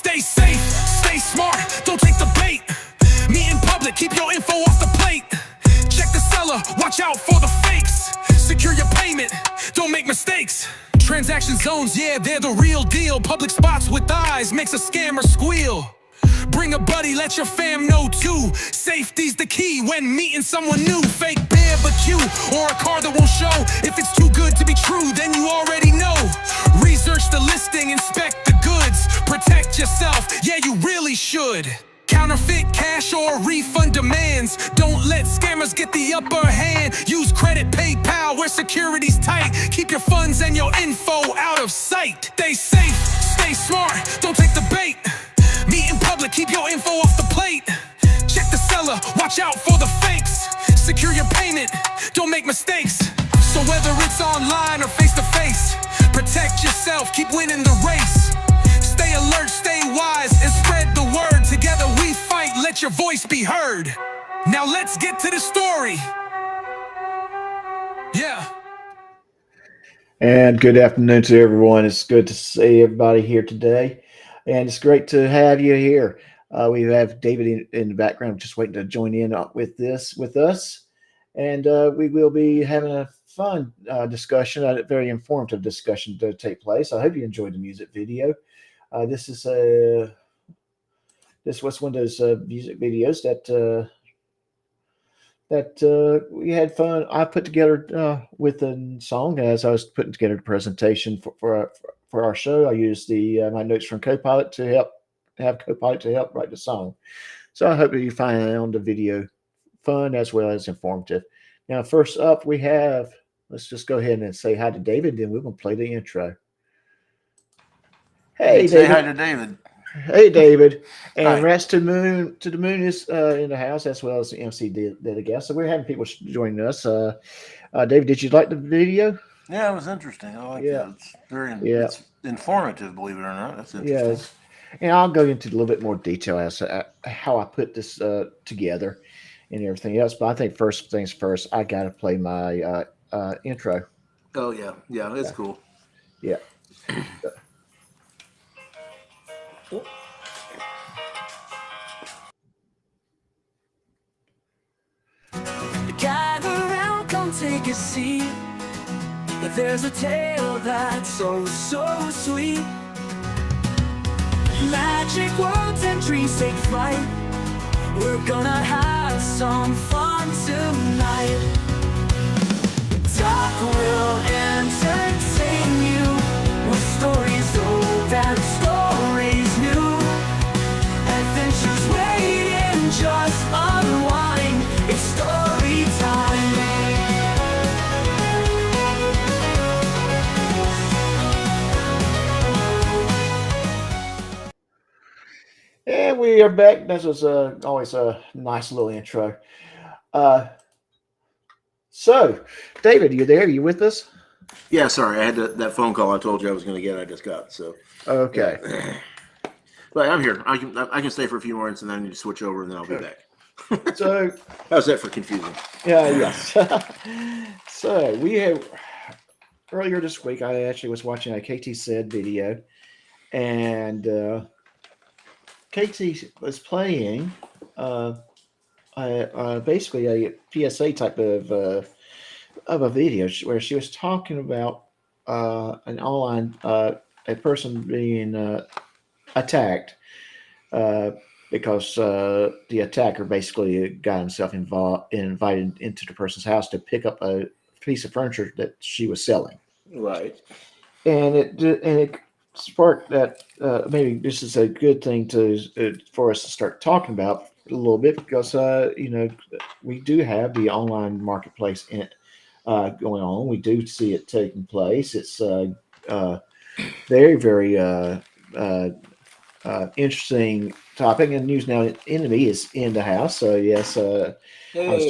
Stay safe, stay smart, don't take the bait. Meet in public, keep your info off the plate. Check the seller, watch out for the fakes. Secure your payment, don't make mistakes. Transaction zones, yeah, they're the real deal. Public spots with eyes makes a scammer squeal. Bring a buddy, let your fam know too. Safety's the key when meeting someone new. Fake barbecue or a car that won't show. If it's too good to be true, then you already know. Research the listing, inspect the goods. Protect yourself, yeah, you really should. Counterfeit cash or refund demands. Don't let scammers get the upper hand. Use credit, PayPal where security's tight. Keep your funds and your info out of sight. Stay safe, stay smart, don't take the bait. Meet in public, keep your info off the plate. Check the seller, watch out for the fakes. Secure your payment, don't make mistakes. So whether it's online or face to face, protect yourself, keep winning the race. Stay alert, stay wise, and spread the word. Together we fight, let your voice be heard. Now let's get to the story. Yeah. And good afternoon to everyone. It's good to see everybody here today. And it's great to have you here. We have David in the background just waiting to join in with us. And we will be having a fun discussion, a very informative discussion to take place. I hope you enjoyed the music video. This was one of those music videos that we had fun. I put together with a song as I was putting together the presentation for our show. I used my notes from Copilot to help write the song. So I hope you find the video fun as well as informative. Now, first up, let's just go ahead and say hi to David, then we're going to play the intro. Hey, say David. hi to David. Hey, David. And Hi. Rats to the Moon is in the house as well as the MC did a guest. So we're having people joining us. David, did you like the video? Yeah, it was interesting. I like that. It's it's informative, believe it or not. That's interesting. Yes. And I'll go into a little bit more detail as to how I put this together and everything else. But I think first things first, I got to play my intro. Oh, yeah. Yeah, it's cool. Yeah. Gather around, come take a seat. There's a tale that's so sweet. Magic words and dreams take flight. We're gonna have some fun tonight. Talk will entertain you with stories old and stories new. Adventures waiting, just unwind. It's story time. And we are back. This was always a nice little intro. So, David, are you there? Are you with us? Yeah, sorry. I had that phone call I told you I was going to get. I just got. So Okay. Yeah. But I'm here. I can stay for a few more minutes and then you switch over and then I'll be back. So, How's that for confusing? yes. So, we have earlier this week, I actually was watching a KT Said video, and KT was playing basically a PSA type of a video where she was talking about an online a person being attacked because the attacker basically got himself involved and invited into the person's house to pick up a piece of furniture that she was selling. Right. And it sparked that maybe this is a good thing for us to start talking about a little bit because we do have the online marketplace going on. We do see it taking place. It's very, very interesting topic. And News Now Enemy is in the house. So yes, I was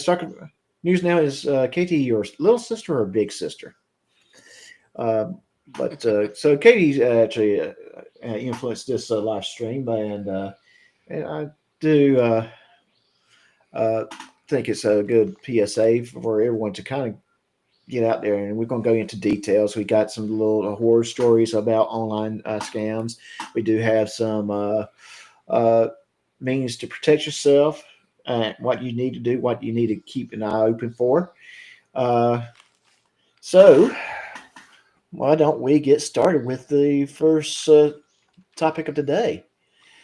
talking. News Now is Katie, your little sister or big sister? But so Katie actually influenced this live stream, and I do think it's a good PSA for everyone to kind of get out there, and we're going to go into details. We got some little horror stories about online scams. We do have some means to protect yourself, what you need to do, what you need to keep an eye open for. Uh, so, why don't we get started with the first topic of the day?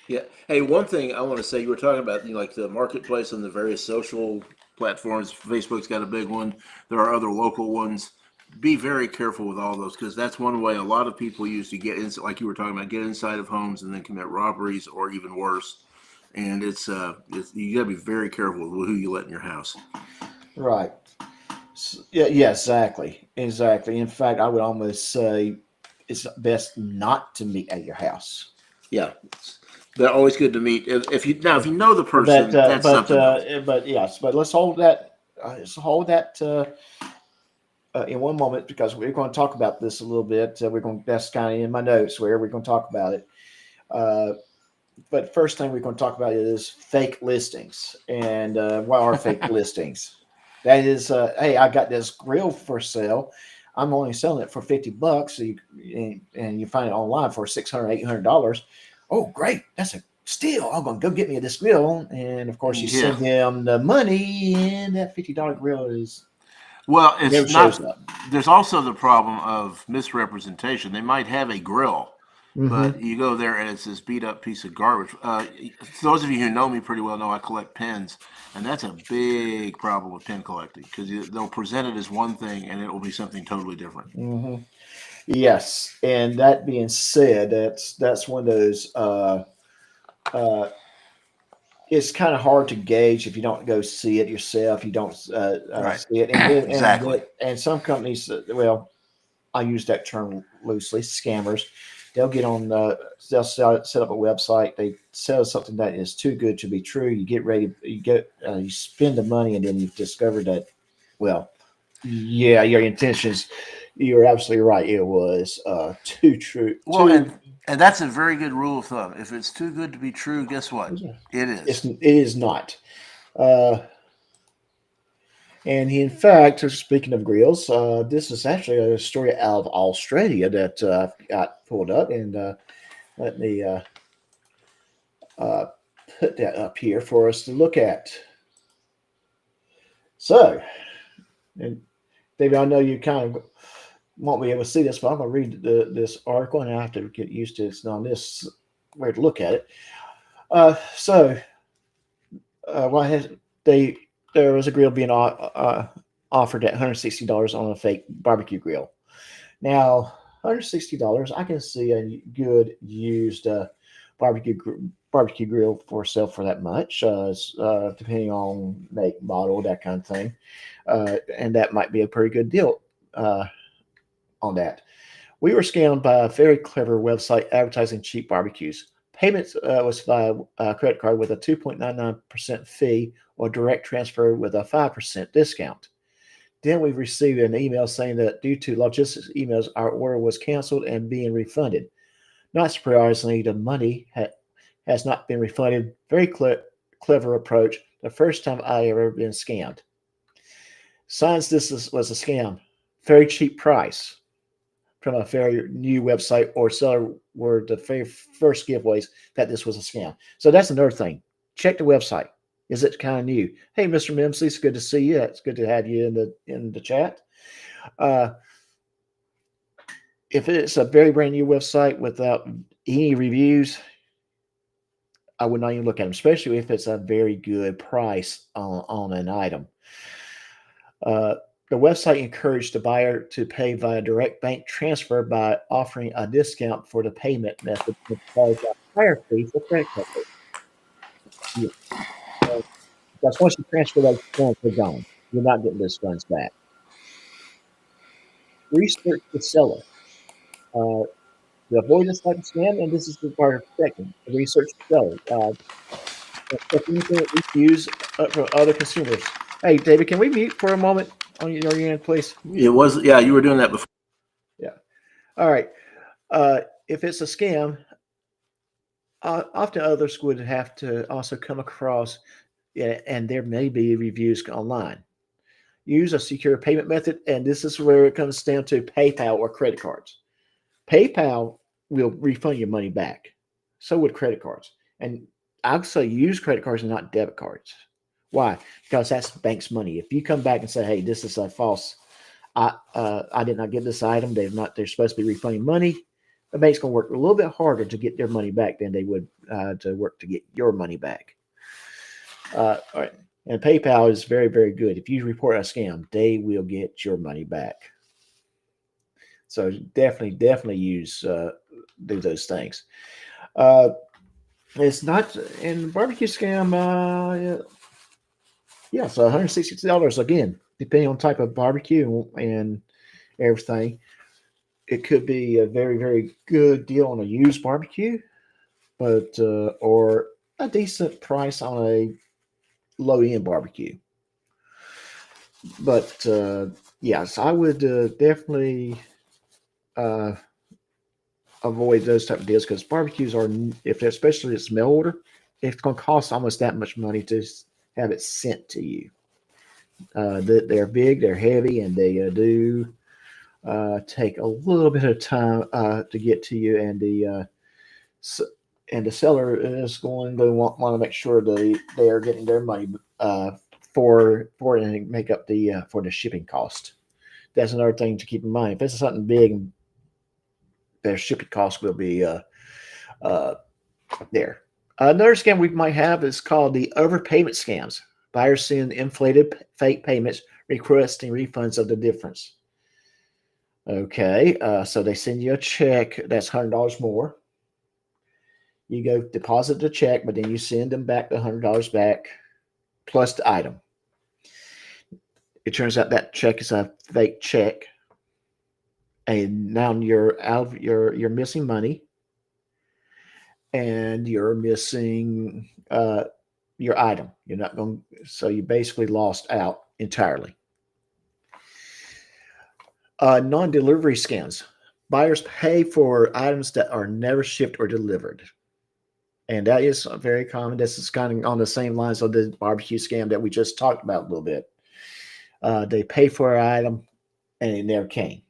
Yeah. Hey, one thing I want to say, you were talking about, like the marketplace and the various social platforms. Facebook's got a big one. There are other local ones. Be very careful with all those, because that's one way a lot of people use to get in, like you were talking about, get inside of homes and then commit robberies or even worse. And it's you got to be very careful with who you let in your house. Right. Yeah, exactly. Exactly. In fact, I would almost say it's best not to meet at your house. Yeah. They're always good to meet. If you know the person, that's something else. But yes, but let's hold that. In one moment, because we're going to talk about this a little bit. That's kind of in my notes where we're going to talk about it. But first thing we're going to talk about is fake listings. And what are fake listings? That is, hey, I got this grill for sale. I'm only selling it for $50. So and you find it online for $600, $800. Oh, great. That's a steal. I'm going to go get me this grill. And of course, you send them the money, and that $50 grill is. Well, it's not. There's also the problem of misrepresentation. They might have a grill, but you go there and it's this beat up piece of garbage. Those of you who know me pretty well know I collect pens, and that's a big problem with pen collecting, because they'll present it as one thing and it will be something totally different. Yes, and that being said, that's one of those. It's kind of hard to gauge if you don't go see it yourself. You don't see it, Exactly. And some companies, well, I use that term loosely, scammers. They'll get on, they'll set up a website. They sell something that is too good to be true. You get ready, you spend the money, and then you discover that, well, yeah, your intentions. You're absolutely right. It was too true. Well, and that's a very good rule of thumb. If it's too good to be true, guess what? It is. It is not. And in fact, speaking of grills, this is actually a story out of Australia that got pulled up. And let me put that up here for us to look at. So, and David, I know you kind of won't be able to see this, but I'm going to read this article, and I have to get used to it on this where to look at it. There was a grill being offered at $160 on a fake barbecue grill. Now, $160, I can see a good used barbecue grill for sale for that much, depending on make, model, that kind of thing. And that might be a pretty good deal on that. We were scammed by a very clever website advertising cheap barbecues. Payment was via credit card with a 2.99% fee or direct transfer with a 5% discount. Then we received an email saying that due to logistics emails, our order was canceled and being refunded. Not surprisingly, the money has not been refunded. Very clever approach. The first time I ever been scammed. Signs this was a scam. Very cheap price from a very new website, or seller were the very first giveaways that this was a scam. So that's another thing. Check the website. Is it kind of new? Hey, Mr. Mimsy, it's good to see you. It's good to have you in the chat. If it's a very brand new website without any reviews, I would not even look at them, especially if it's a very good price on an item. The website encouraged the buyer to pay via direct bank transfer by offering a discount for the payment method to charge a higher fee for credit card. Yeah. Because once you transfer those funds, they're gone. You're not getting those funds back. Research the seller. To avoid this type of scam, and this is the part of protecting. Research the seller. Check anything reviews from other consumers. Hey, David, can we mute for a moment on your end, please? It was, yeah, you were doing that before. Yeah. All right. If it's a scam, often others would have to also come across, and there may be reviews online. use a secure payment method, and this is where it comes down to PayPal or credit cards. PayPal will refund your money back. So would credit cards. And I would say use credit cards and not debit cards. Why? Because that's the bank's money. If you come back and say, "Hey, this is a false. I did not get this item. They're supposed to be refunding money." The bank's going to work a little bit harder to get their money back than they would to work to get your money back. All right. And PayPal is very, very good. If you report a scam, they will get your money back. So definitely use do those things. It's not in barbecue scam. Yeah, so $160 again, depending on type of barbecue and everything. It could be a very, very good deal on a used barbecue, but or a decent price on a low end barbecue. But yes, I would definitely avoid those type of deals because barbecues are, if they're, especially it's mail order, it's going to cost almost that much money to have it sent to you. They're big, they're heavy, and they do take a little bit of time to get to you, and the seller is going to want to make sure they are getting their money for it and make up for the shipping cost. That's another thing to keep in mind. If this is something big, their shipping cost will be there. Another scam we might have is called the overpayment scams. Buyers send inflated fake payments, requesting refunds of the difference. Okay, so they send you a check that's $100 more. You go deposit the check, but then you send them back the $100 back plus the item. It turns out that check is a fake check, and now you're out of you're missing money, and you're missing your item. You're not going, so you basically lost out entirely. Non-delivery scams. Buyers pay for items that are never shipped or delivered. And that is very common. This is kind of on the same lines of the barbecue scam that we just talked about a little bit. They pay for an item and it never came.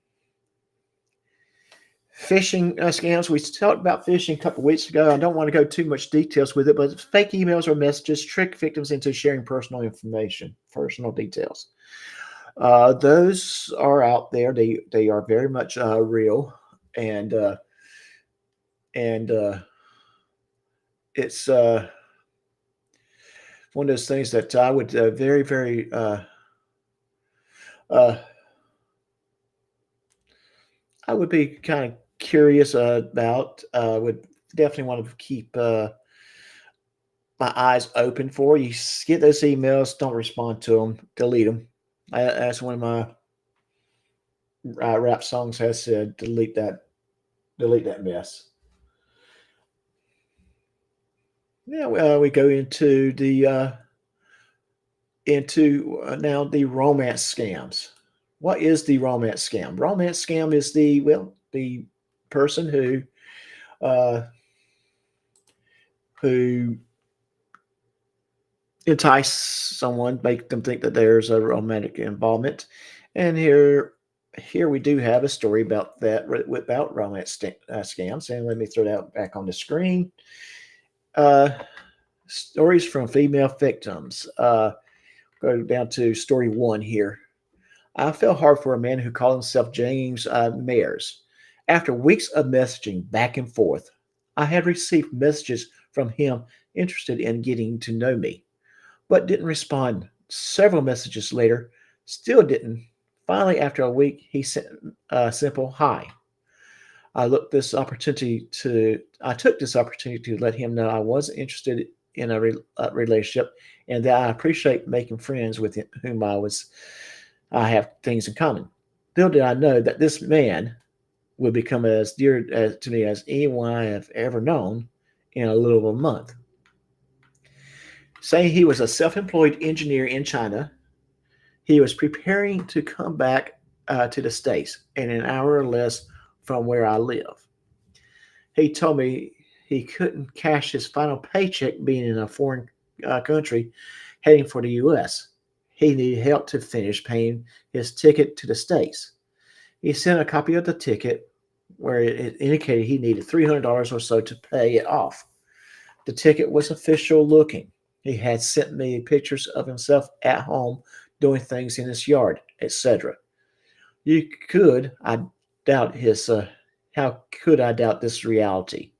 Phishing scams. We talked about phishing a couple of weeks ago. I don't want to go too much details with it, but fake emails or messages trick victims into sharing personal information, personal details. Those are out there. They are very much real, and it's one of those things that I would very, very I would be kind of curious about. Would definitely want to keep my eyes open for. You get those emails, don't respond to them, delete them. As one of my rap songs has said, delete that mess. Yeah, we go into now the romance scams. What is the romance scam? Romance scam is the person who entice someone, make them think that there's a romantic involvement. And here we do have a story about that, about romance scams. And let me throw that back on the screen. Stories from female victims. Go down to story 1 here. I fell hard for a man who called himself James Mayers. After weeks of messaging back and forth, I had received messages from him interested in getting to know me, but didn't respond. Several messages later, still didn't. Finally, after a week, he sent a simple hi. I took this opportunity to let him know I wasn't interested in a relationship, and that I appreciate making friends with whom I have things in common. Little did I know that this man would become as dear to me as anyone I have ever known in a little over a month. Saying he was a self-employed engineer in China, he was preparing to come back to the States in an hour or less from where I live. He told me he couldn't cash his final paycheck being in a foreign country heading for the U.S. he needed help to finish paying his ticket to the States. He sent a copy of the ticket where it indicated he needed $300 or so to pay it off. The ticket was official looking. He had sent me pictures of himself at home doing things in his yard, etc. You could, I doubt his, how could I doubt this reality?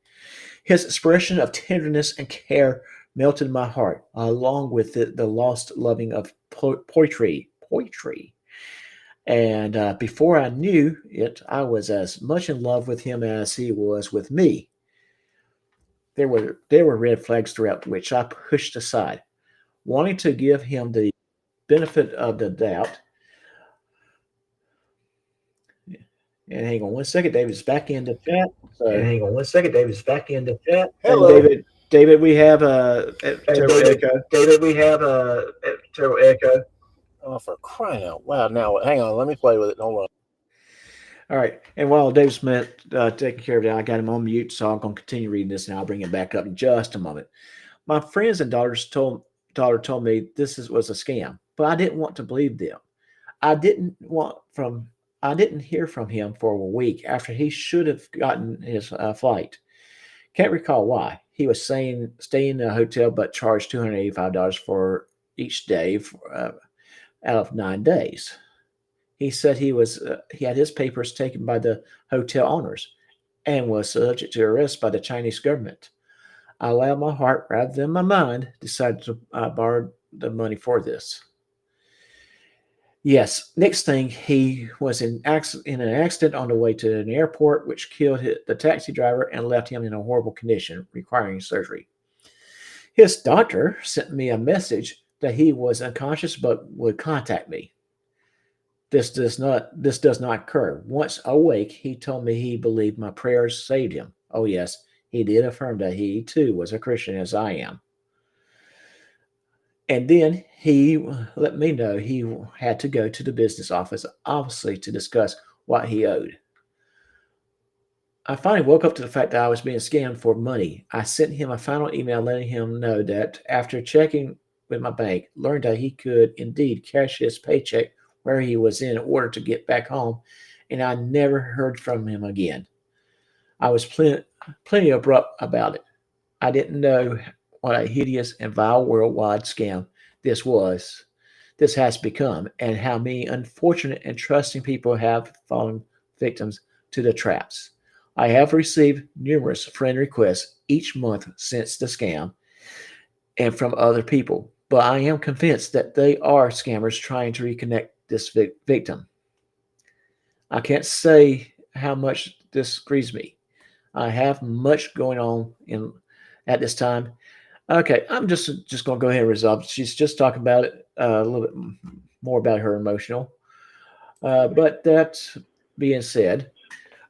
His expression of tenderness and care melted my heart, along with the lost loving of poetry. And before I knew it, I was as much in love with him as he was with me. There were red flags throughout which I pushed aside, wanting to give him the benefit of the doubt. And hang on one second, David's back in the chat. So, And hang on one second, David's back in the chat. hello, David. We have a terrible echo. David, we have a terrible echo. Oh, for crying out loud! Now, hang on. Let me play with it. Hold on. All right. And while Dave Smith taking care of that, I got him on mute, so I'm going to continue reading this, and I'll bring it back up in just a moment. My friends and daughter told me this was a scam, but I didn't want to believe them. I didn't hear from him for a week after he should have gotten his flight. Can't recall why. He was saying staying in a hotel, but charged $285 for each day out of 9 days. He said he had his papers taken by the hotel owners and was subject to arrest by the Chinese government. I allowed my heart rather than my mind decided to borrow the money for this. Yes, next thing, he was in an accident on the way to an airport, which killed the taxi driver and left him in a horrible condition, requiring surgery. His doctor sent me a message that he was unconscious but would contact me. This does not occur. Once awake, he told me he believed my prayers saved him. Oh yes, he did affirm that he too was a Christian as I am. And then he let me know he had to go to the business office, obviously to discuss what he owed. I finally woke up to the fact that I was being scammed for money. I sent him a final email letting him know that after checking with my bank, learned that he could indeed cash his paycheck where he was in order to get back home, and I never heard from him again. I was plenty abrupt about it. I didn't know what a hideous and vile worldwide scam this has become, and how many unfortunate and trusting people have fallen victims to the traps. I have received numerous friend requests each month since the scam and from other people, but I am convinced that they are scammers trying to reconnect this victim. I can't say how much this grieves me. I have much going on at this time. Okay, I'm just going to go ahead and resolve. She's just talking about it a little bit more about her emotional. But that being said,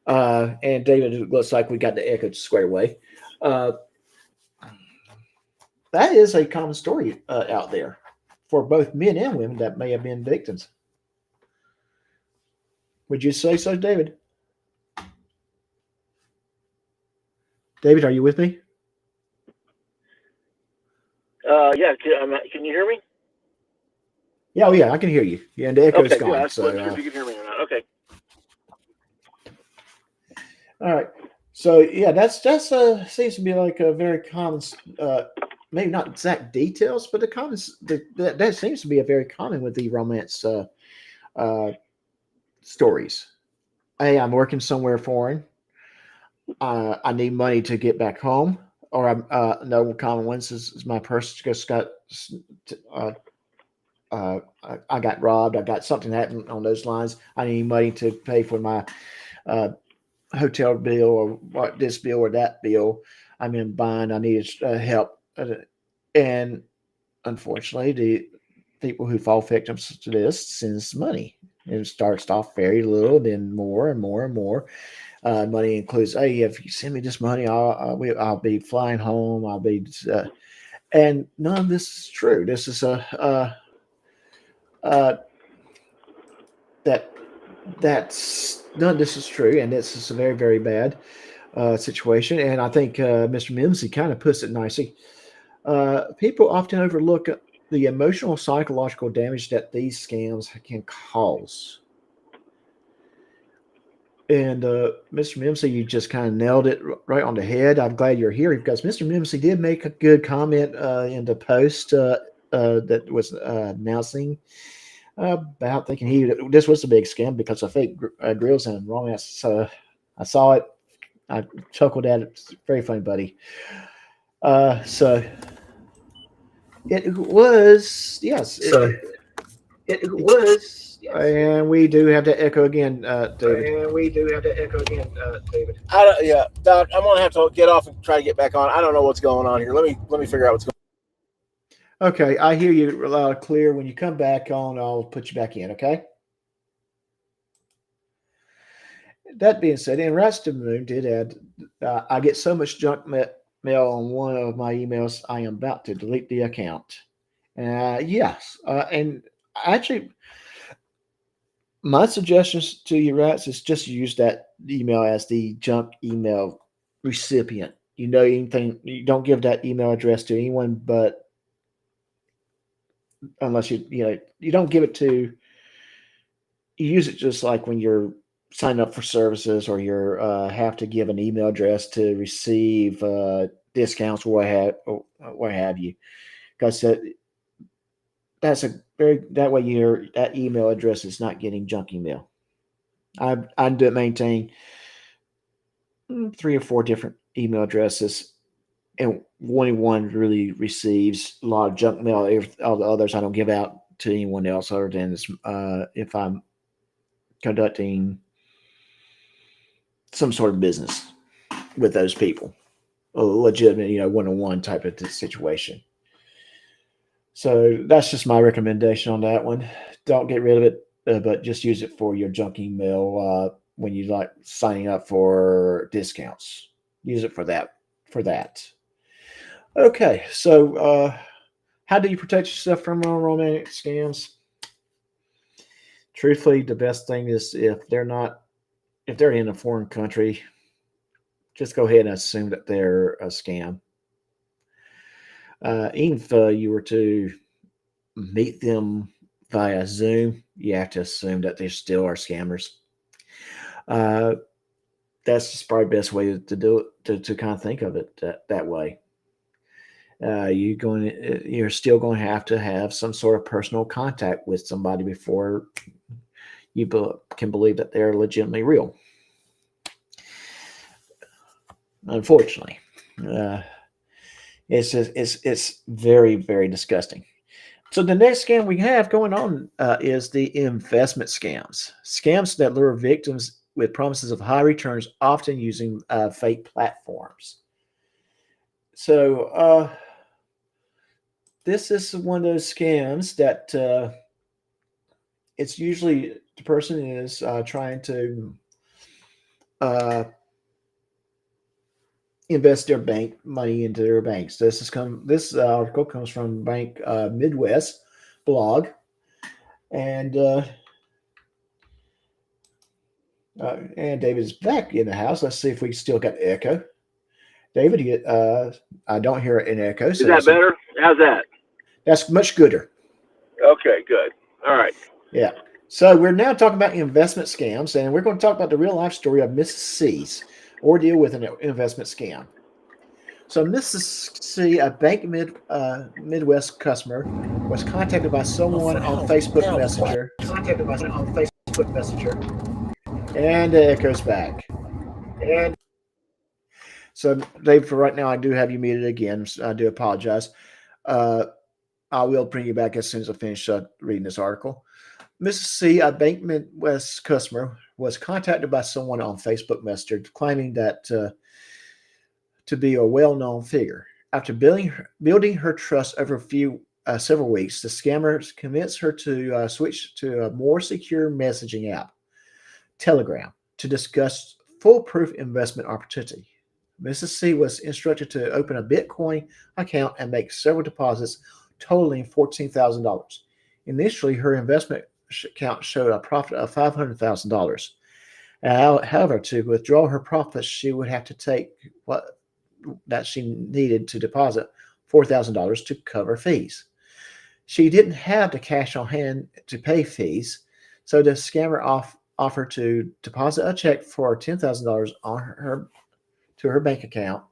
and David, it looks like we got the echo squared away. That is a common story out there for both men and women that may have been victims. Would you say so, David? David, are you with me? Yeah. Can you hear me? Yeah, yeah, I can hear you. Yeah, and the echo's okay, gone. Yeah, I so, wasn't sure if you can hear me or not. Okay. All right. So yeah, that's seems to be like a very common, maybe not exact details, but that seems to be a very common with the romance stories. Hey, I'm working somewhere foreign. I need money to get back home. Or no common ones is my purse just got. I got robbed. I got something happened on those lines. I need money to pay for my hotel bill or what this bill or that bill. I'm in bind. I need help. And unfortunately, the people who fall victims to this sends money. It starts off very little, then more and more and more. Money includes, hey, if you send me this money, I'll be flying home. I'll be, and none of this is true. This is that's none of this is true, and this is a very, very bad situation. And I think Mr. Mimsy kind of puts it nicely. People often overlook the emotional psychological damage that these scams can cause. And Mr. Mimsy, you just kind of nailed it right on the head. I'm glad you're here because Mr. Mimsy did make a good comment in the post that was announcing about thinking this was a big scam because of fake grills and romance. So I saw it. I chuckled at it. It's very funny, buddy. So it was, yes. It was. Yes. And we do have to echo again, David. David. Yeah, Doc, I'm gonna have to get off and try to get back on. I don't know what's going on here. Let me figure out what's going on. Okay, I hear you loud and clear. When you come back on, I'll put you back in, okay? That being said, and Rats to the Moon did add, I get so much junk mail on one of my emails, I am about to delete the account. Yes, and actually, my suggestions to you, Rats, is just use that email as the junk email recipient. You don't give that email address to anyone, but unless you don't give it to. You use it just like when you're signing up for services, or you're have to give an email address to receive discounts or what have you, because that way that email address is not getting junk email. I do maintain 3 or 4 different email addresses, and one really receives a lot of junk mail. All the others I don't give out to anyone else other than if I'm conducting some sort of business with those people, a legitimate, one-on-one type of situation. So that's just my recommendation on that one. Don't get rid of it, but just use it for your junk email when you like signing up for discounts. Use it for that. Okay, so how do you protect yourself from romantic scams? Truthfully, the best thing is if they're in a foreign country, just go ahead and assume that they're a scam. Even if you were to meet them via Zoom, you have to assume that they still are scammers. That's just probably the best way to do it, to kind of think of it that way. You're still going to have some sort of personal contact with somebody before you can believe that they're legitimately real. Unfortunately, it's very, very disgusting. So the next scam we have going on is the investment scams. Scams that lure victims with promises of high returns, often using fake platforms. So this is one of those scams that it's usually the person is trying to invest their bank money into their banks. This article comes from Bank Midwest blog, and David is back in the house. Let's see if we still got echo. David, I don't hear an echo. on. Is that better? How's that? That's much gooder. Okay, good. All right. Yeah. So we're now talking about investment scams, and we're going to talk about the real life story of Mrs. C's ordeal with an investment scam. So Mrs. C, a Bank Midwest customer, was contacted by someone on Facebook Messenger. And it goes back. And so, Dave, for right now, I do have you muted again. So I do apologize. I will bring you back as soon as I finish reading this article. Mrs. C, a Bank Midwest customer, was contacted by someone on Facebook Messenger claiming that to be a well-known figure. After building her trust over several weeks, the scammers convinced her to switch to a more secure messaging app, Telegram, to discuss foolproof investment opportunity. Mrs. C was instructed to open a Bitcoin account and make several deposits totaling $14,000. Initially, her investment account showed a profit of $500,000. However, to withdraw her profits, she would have to take what she needed to deposit $4,000 to cover fees. She didn't have the cash on hand to pay fees, so the scammer offered to deposit a check for $10,000 on her to her bank account.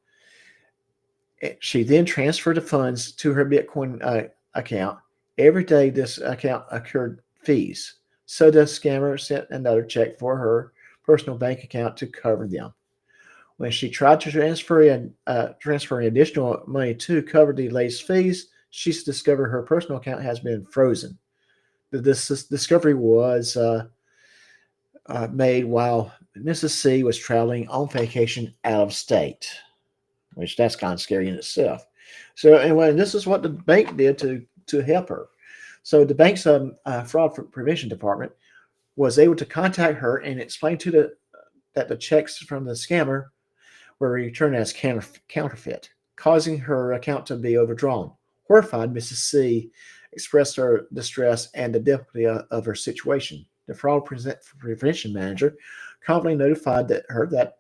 She then transferred the funds to her Bitcoin account. Every day, this account accrued fees, so the scammer sent another check for her personal bank account to cover them. When she tried to transfer additional money to cover the latest fees, she discovered her personal account has been frozen. This discovery was made while Mrs. C was traveling on vacation out of state, which that's kind of scary in itself. So anyway, this is what the bank did to help her. So the bank's fraud prevention department was able to contact her and explain that the checks from the scammer were returned as counterfeit, causing her account to be overdrawn. Horrified, Mrs. C expressed her distress and the difficulty of her situation. The fraud prevention manager calmly notified her that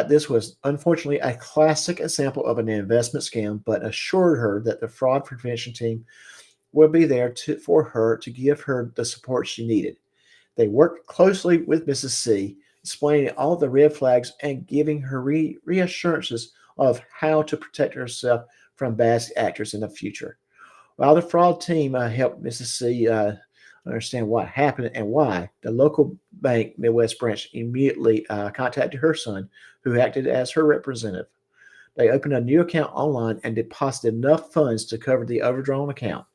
this was unfortunately a classic example of an investment scam, but assured her that the fraud prevention team would be there for her to give her the support she needed. They worked closely with Mrs. C, explaining all the red flags and giving her reassurances of how to protect herself from bad actors in the future. While the fraud team helped Mrs. C understand what happened and why, the local bank Midwest branch immediately contacted her son, who acted as her representative. They opened a new account online and deposited enough funds to cover the overdrawn account.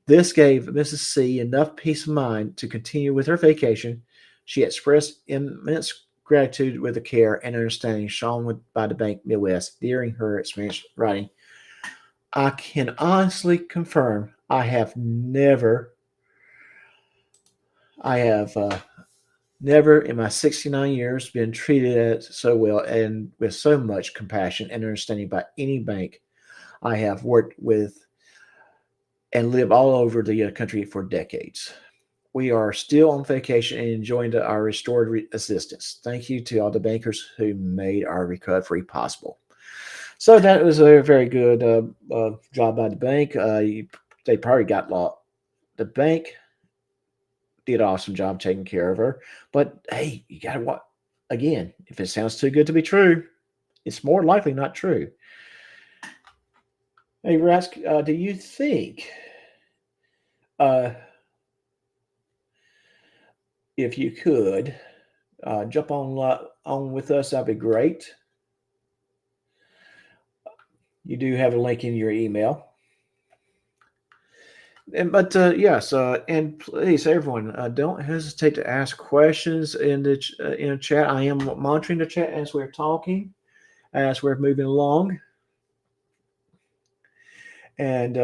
This gave Mrs. C enough peace of mind to continue with her vacation. She expressed immense gratitude with the care and understanding shown by the Bank Midwest during her experience writing. I can honestly confirm I have never in my 69 years been treated so well and with so much compassion and understanding by any bank I have worked with and live all over the country for decades. We are still on vacation and enjoying our restored assistance. Thank you to all the bankers who made our recovery possible. So that was a very good job by the bank. They probably got lost. The bank did an awesome job taking care of her. But hey, you got to what? Again, if it sounds too good to be true, it's more likely not true. Hey, Rask, do you think if you could jump on with us, that'd be great. You do have a link in your email. But yes, and please, everyone, don't hesitate to ask questions in the chat. I am monitoring the chat as we're talking, as we're moving along. And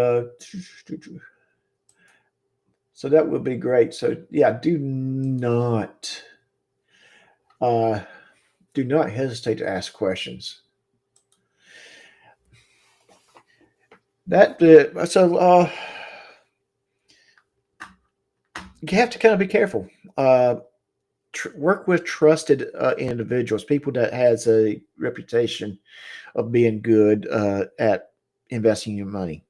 so that would be great. So yeah, do not hesitate to ask questions. So you have to kind of be careful. Work with trusted individuals, people that has a reputation of being good at investing your money,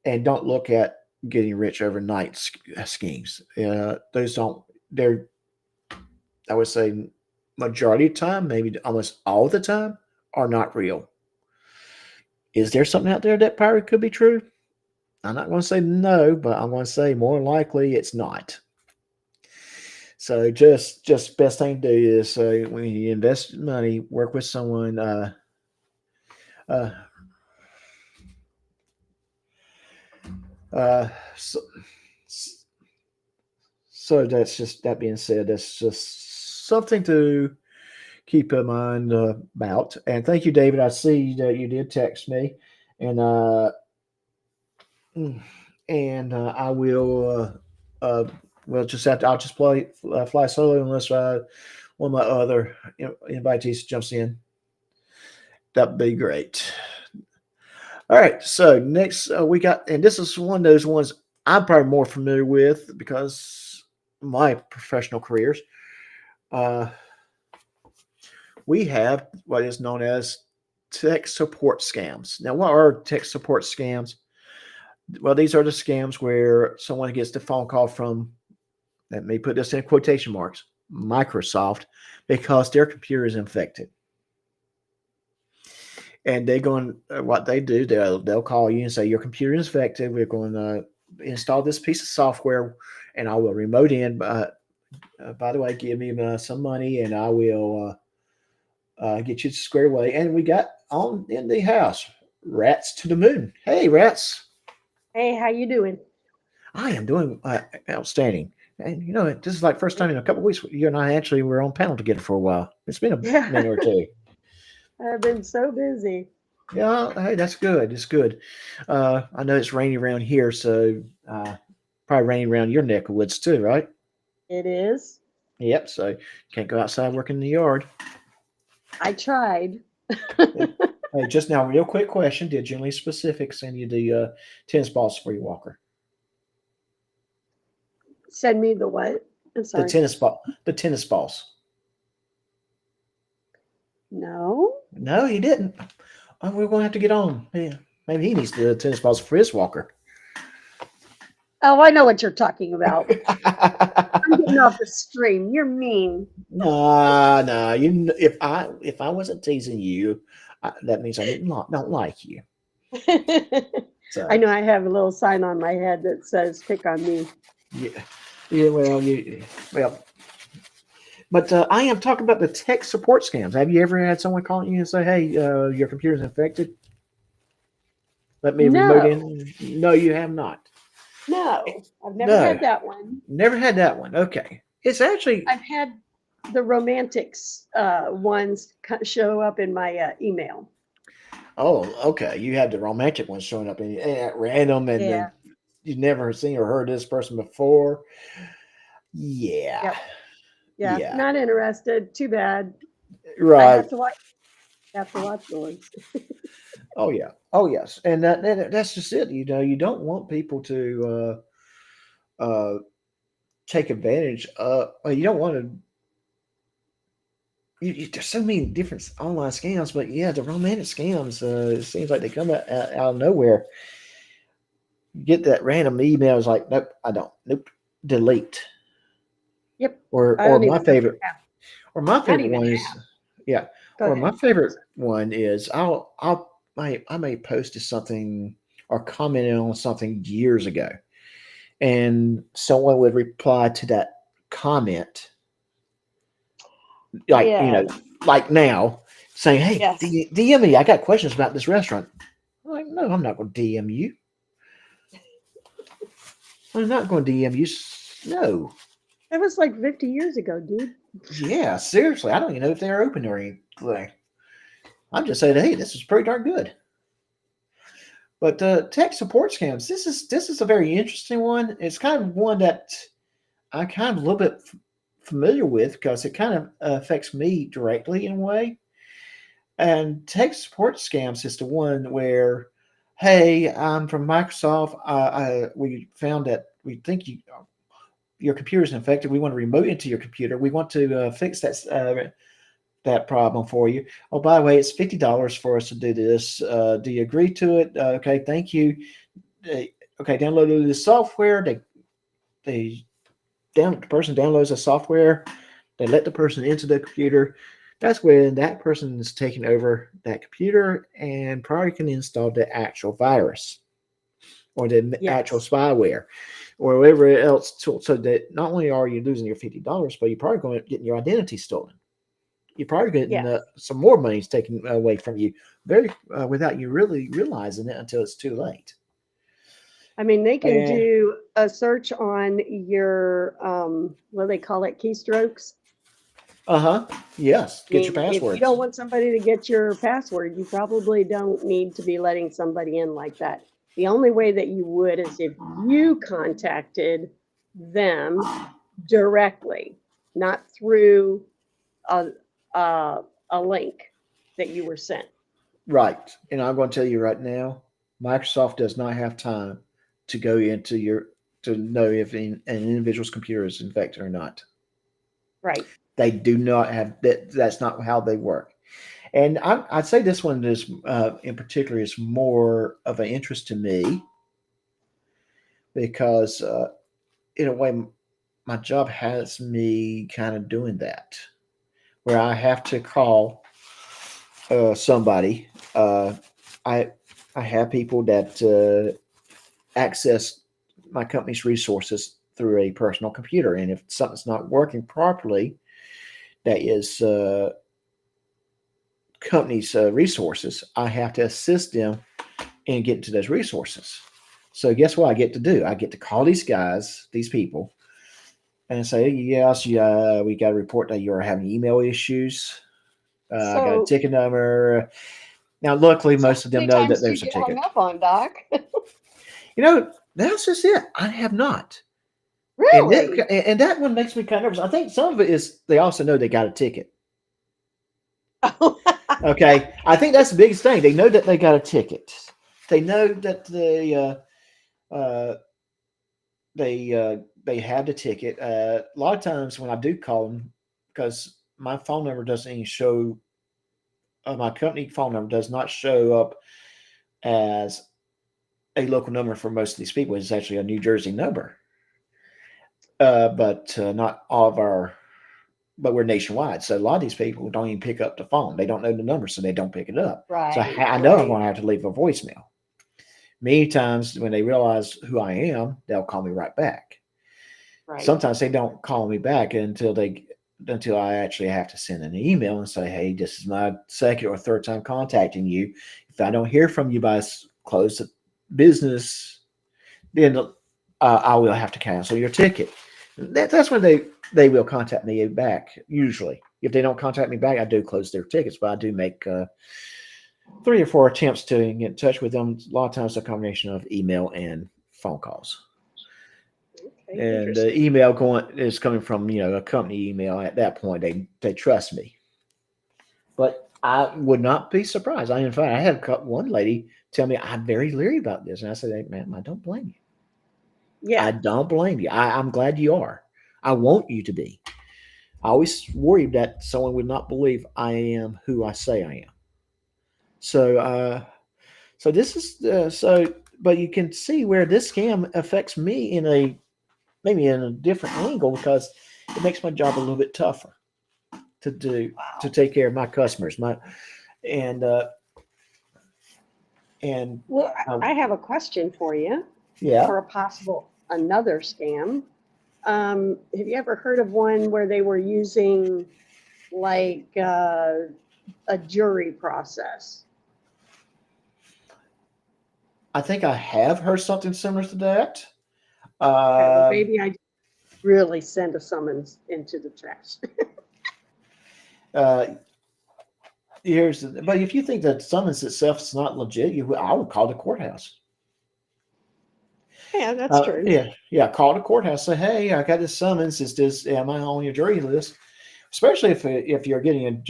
and don't look at getting rich overnight schemes. Those don't. They're, I would say, majority of the time, maybe almost all the time, are not real. Is there something out there that probably could be true? I'm not going to say no, but I'm going to say more likely it's not. So just best thing to do is when you invest money, work with someone. So that's just, that being said, that's just something to keep in mind about. And thank you, David. I see that you did text me, and I will. I'll just fly solo unless one of my other invitees jumps in. That'd be great. All right. So next we got, and this is one of those ones I'm probably more familiar with because my professional careers. We have what is known as tech support scams. Now, what are tech support scams? Well, these are the scams where someone gets the phone call from, let me put this in quotation marks, Microsoft, because their computer is infected. And they're going, what they do, they'll call you and say, your computer is infected. We're going to install this piece of software, and I will remote in. By the way, give me some money, and I will get you squared away. And we got on in the house, Rats to the Moon. Hey, Rats. Hey, how you doing? I am doing outstanding. And you know, this is like first time in a couple of weeks you and I actually were on panel together for a while. It's been a minute or two. I've been so busy. Yeah, hey, that's good. It's good. I know it's rainy around here, so probably raining around your neck of woods too, right? It is. Yep. So can't go outside working in the yard. I tried. Hey, just now, real quick question: did Generally Specific send you the tennis balls for your walker? Send me the what? I'm sorry. The tennis balls. No. No, he didn't. Oh, we're going to have to get on. Yeah, maybe he needs the tennis balls for his walker. Oh, I know what you're talking about. I'm getting off the stream. You're mean. No. If I wasn't teasing you, that means I don't like you. So, I know I have a little sign on my head that says "Pick on me." Yeah. Well. But I am talking about the tech support scams. Have you ever had someone call you and say, "Hey, your computer's infected. Let me remote in"? No, you have not. No, I've never had that one. Never had that one. Okay, it's actually I've had the romantics ones show up in my email. Oh, okay. You had the romantic ones showing up at random, and then you've never seen or heard this person before. Yeah. Yeah. Not interested. Too bad. Right. I have to watch those. Oh yeah. Oh yes. And that's just it. You know, you don't want people to take advantage of. You don't want to. There's so many different online scams, but yeah, the romantic scams. It seems like they come out of nowhere. You get that random email. It's like, nope, I don't. Nope, delete. Yep. Or my favorite. Or my favorite one is, yeah. Or my favorite one is I may posted something or commented on something years ago, and someone would reply to that comment, like like now, saying, "Hey, DM me. I got questions about this restaurant." I'm like, no, I'm not going to DM you. I'm not going to DM you. No. That was like 50 years ago, dude. Yeah, seriously. I don't even know if they're open or anything. I'm just saying, hey, this is pretty darn good. But tech support scams, this is a very interesting one. It's kind of one that I'm kind of a little bit familiar with because it kind of affects me directly in a way. And tech support scams is the one where, hey, I'm from Microsoft. We found that we think your computer is infected. We want to remote into your computer. We want to fix that problem for you. Oh, by the way, it's $50 for us to do this. Do you agree to it? Okay, thank you. Okay, download the software. The person downloads the software. They let the person into the computer. That's when that person is taking over that computer and probably can install the actual virus or the actual spyware or whatever else. So that not only are you losing your $50, but you're probably going to get your identity stolen. You're probably getting some more money taken away from you without you really realizing it until it's too late. I mean, they can do a search on your, what do they call it, keystrokes? Yes. Get your password. If you don't want somebody to get your password, you probably don't need to be letting somebody in like that. The only way that you would is if you contacted them directly, not through a link that you were sent. Right. And I'm going to tell you right now, Microsoft does not have time to go into to know if an individual's computer is infected or not. Right. They do not have that. That's not how they work. And I'd say this one is, in particular, is more of an interest to me because in a way, my job has me kind of doing that, where I have to call somebody. I I have people that access my company's resources through a personal computer, and if something's not working properly, that is company's resources, I have to assist them in getting to those resources. So guess what I get to do? I get to call these guys, these people, and say, yes, yeah, we got to report that you're having email issues. I got a So, ticket number. Now, luckily, so most of how them many know that times do you there's a get ticket. hung up on, Doc? That's just it. I have not. Really? And that one makes me kind of nervous. I think some of it is they also know they got a ticket. Okay. I think that's the biggest thing. They know that they got a ticket. They know that they have the ticket. A lot of times when I do call them, because my phone number doesn't even show, my company phone number does not show up as a local number for most of these people. It's actually a New Jersey number. But not all of our, but we're nationwide. So a lot of these people don't even pick up the phone. They don't know the number, so they don't pick it up. Right. So I know I'm right. going to have to leave a voicemail. Many times when they realize who I am, they'll call me right back. Right. Sometimes they don't call me back until I actually have to send an email and say, hey, this is my second or third time contacting you. If I don't hear from you by close of business, then I will have to cancel your ticket. That's when they will contact me back. Usually, if they don't contact me back, I do close their tickets, but I do make 3 or 4 attempts to get in touch with them. A lot of times, a combination of email and phone calls. Okay, And the email is coming from a company email. At that point, they trust me. But I would not be surprised. In fact, I had one lady tell me I'm very leery about this, and I said, "Hey, ma'am, I don't blame you. Yeah. I don't blame you. I'm glad you are. I want you to be. I always worried that someone would not believe I am who I say I am. So this is but you can see where this scam affects me maybe in a different angle, because it makes my job a little bit tougher to do, to take care of my customers. And Well, I have a question for you. Yeah. For a possible another scam. Have you ever heard of one where they were using like a jury process? I think I have heard something similar to that. Okay, well, maybe I really send a summons into the trash. But if you think that summons itself is not legit, I would call the courthouse. Yeah, that's true. Yeah. Call the courthouse. Say, hey, I got this summons. Am I on your jury list? Especially if you're getting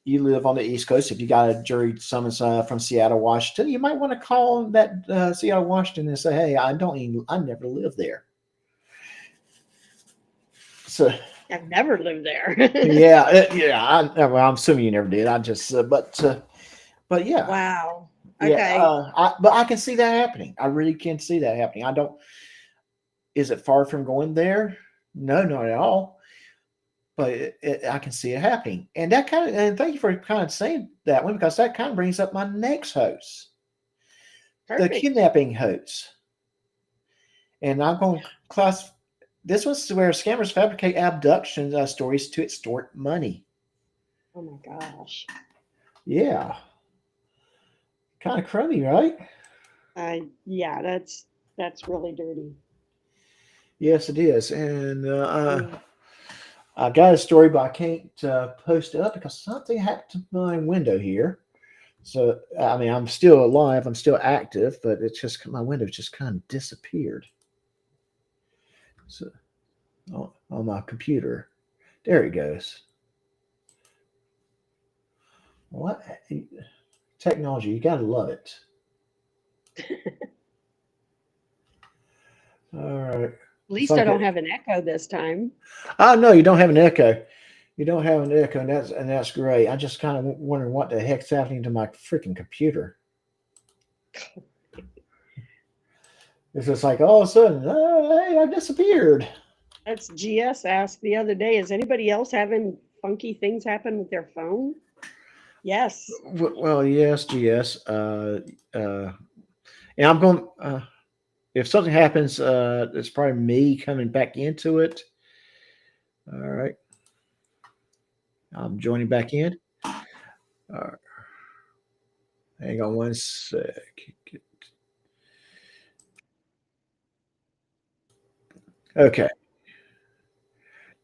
you live on the East Coast. If you got a jury summons from Seattle, Washington, you might want to call that Seattle, Washington, and say, hey, I never lived there. So I've never lived there. I'm assuming you never did. I just, but yeah. Wow. Okay. Yeah, but I can see that happening. I really can see that happening. Is it far from going there? No, not at all. But I can see it happening. And and thank you for kind of saying that one, because that kind of brings up my next hoax, the kidnapping hoax. And I'm going to this was where scammers fabricate abduction stories to extort money. Oh my gosh. Yeah. Kind of crummy, right? Yeah, that's really dirty. Yes, it is. And I got a story, but I can't post it up because something happened to my window here. So, I mean, I'm still alive. I'm still active, but it's just my window just kind of disappeared. So, on my computer. There it goes. What? Technology, you got to love it. All right. At least I don't have an echo this time. Oh, no, you don't have an echo. You don't have an echo, and that's great. I just kind of wondering what the heck's happening to my freaking computer. It's just like all of a sudden, hey, I disappeared. That's GS asked the other day, is anybody else having funky things happen with their phone? Yes. Well, yes, GS. And I'm going. If something happens, it's probably me coming back into it. All right, I'm joining back in. Uh, Hang on one sec. Okay,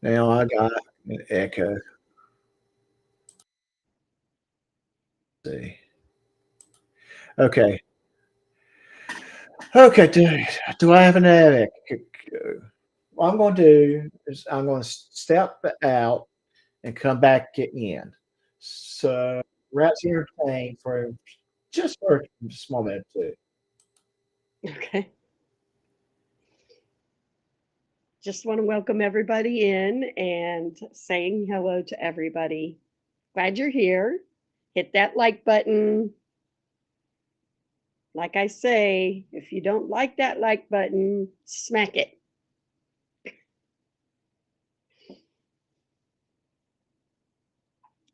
now I got an echo. Let's see. Okay. Okay, do I have an echo? What I'm going to do is I'm going to step out and come back in. So Rat's entertained for just for a small minute too. Okay. Just want to welcome everybody in and saying hello to everybody. Glad you're here. Hit that like button. Like I say, if you don't like that like button, smack it.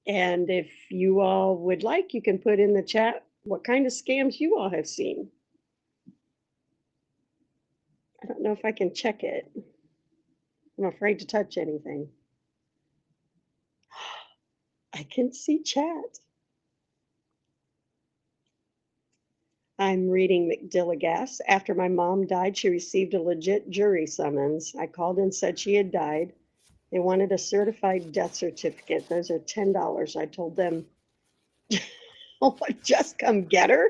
And if you all would like, you can put in the chat what kind of scams you all have seen. I don't know if I can check it. I'm afraid to touch anything. I can see chat. I'm reading McDilligas. After my mom died, she received a legit jury summons. I called and said she had died. They wanted a certified death certificate. Those are $10. I told them, oh, just come get her.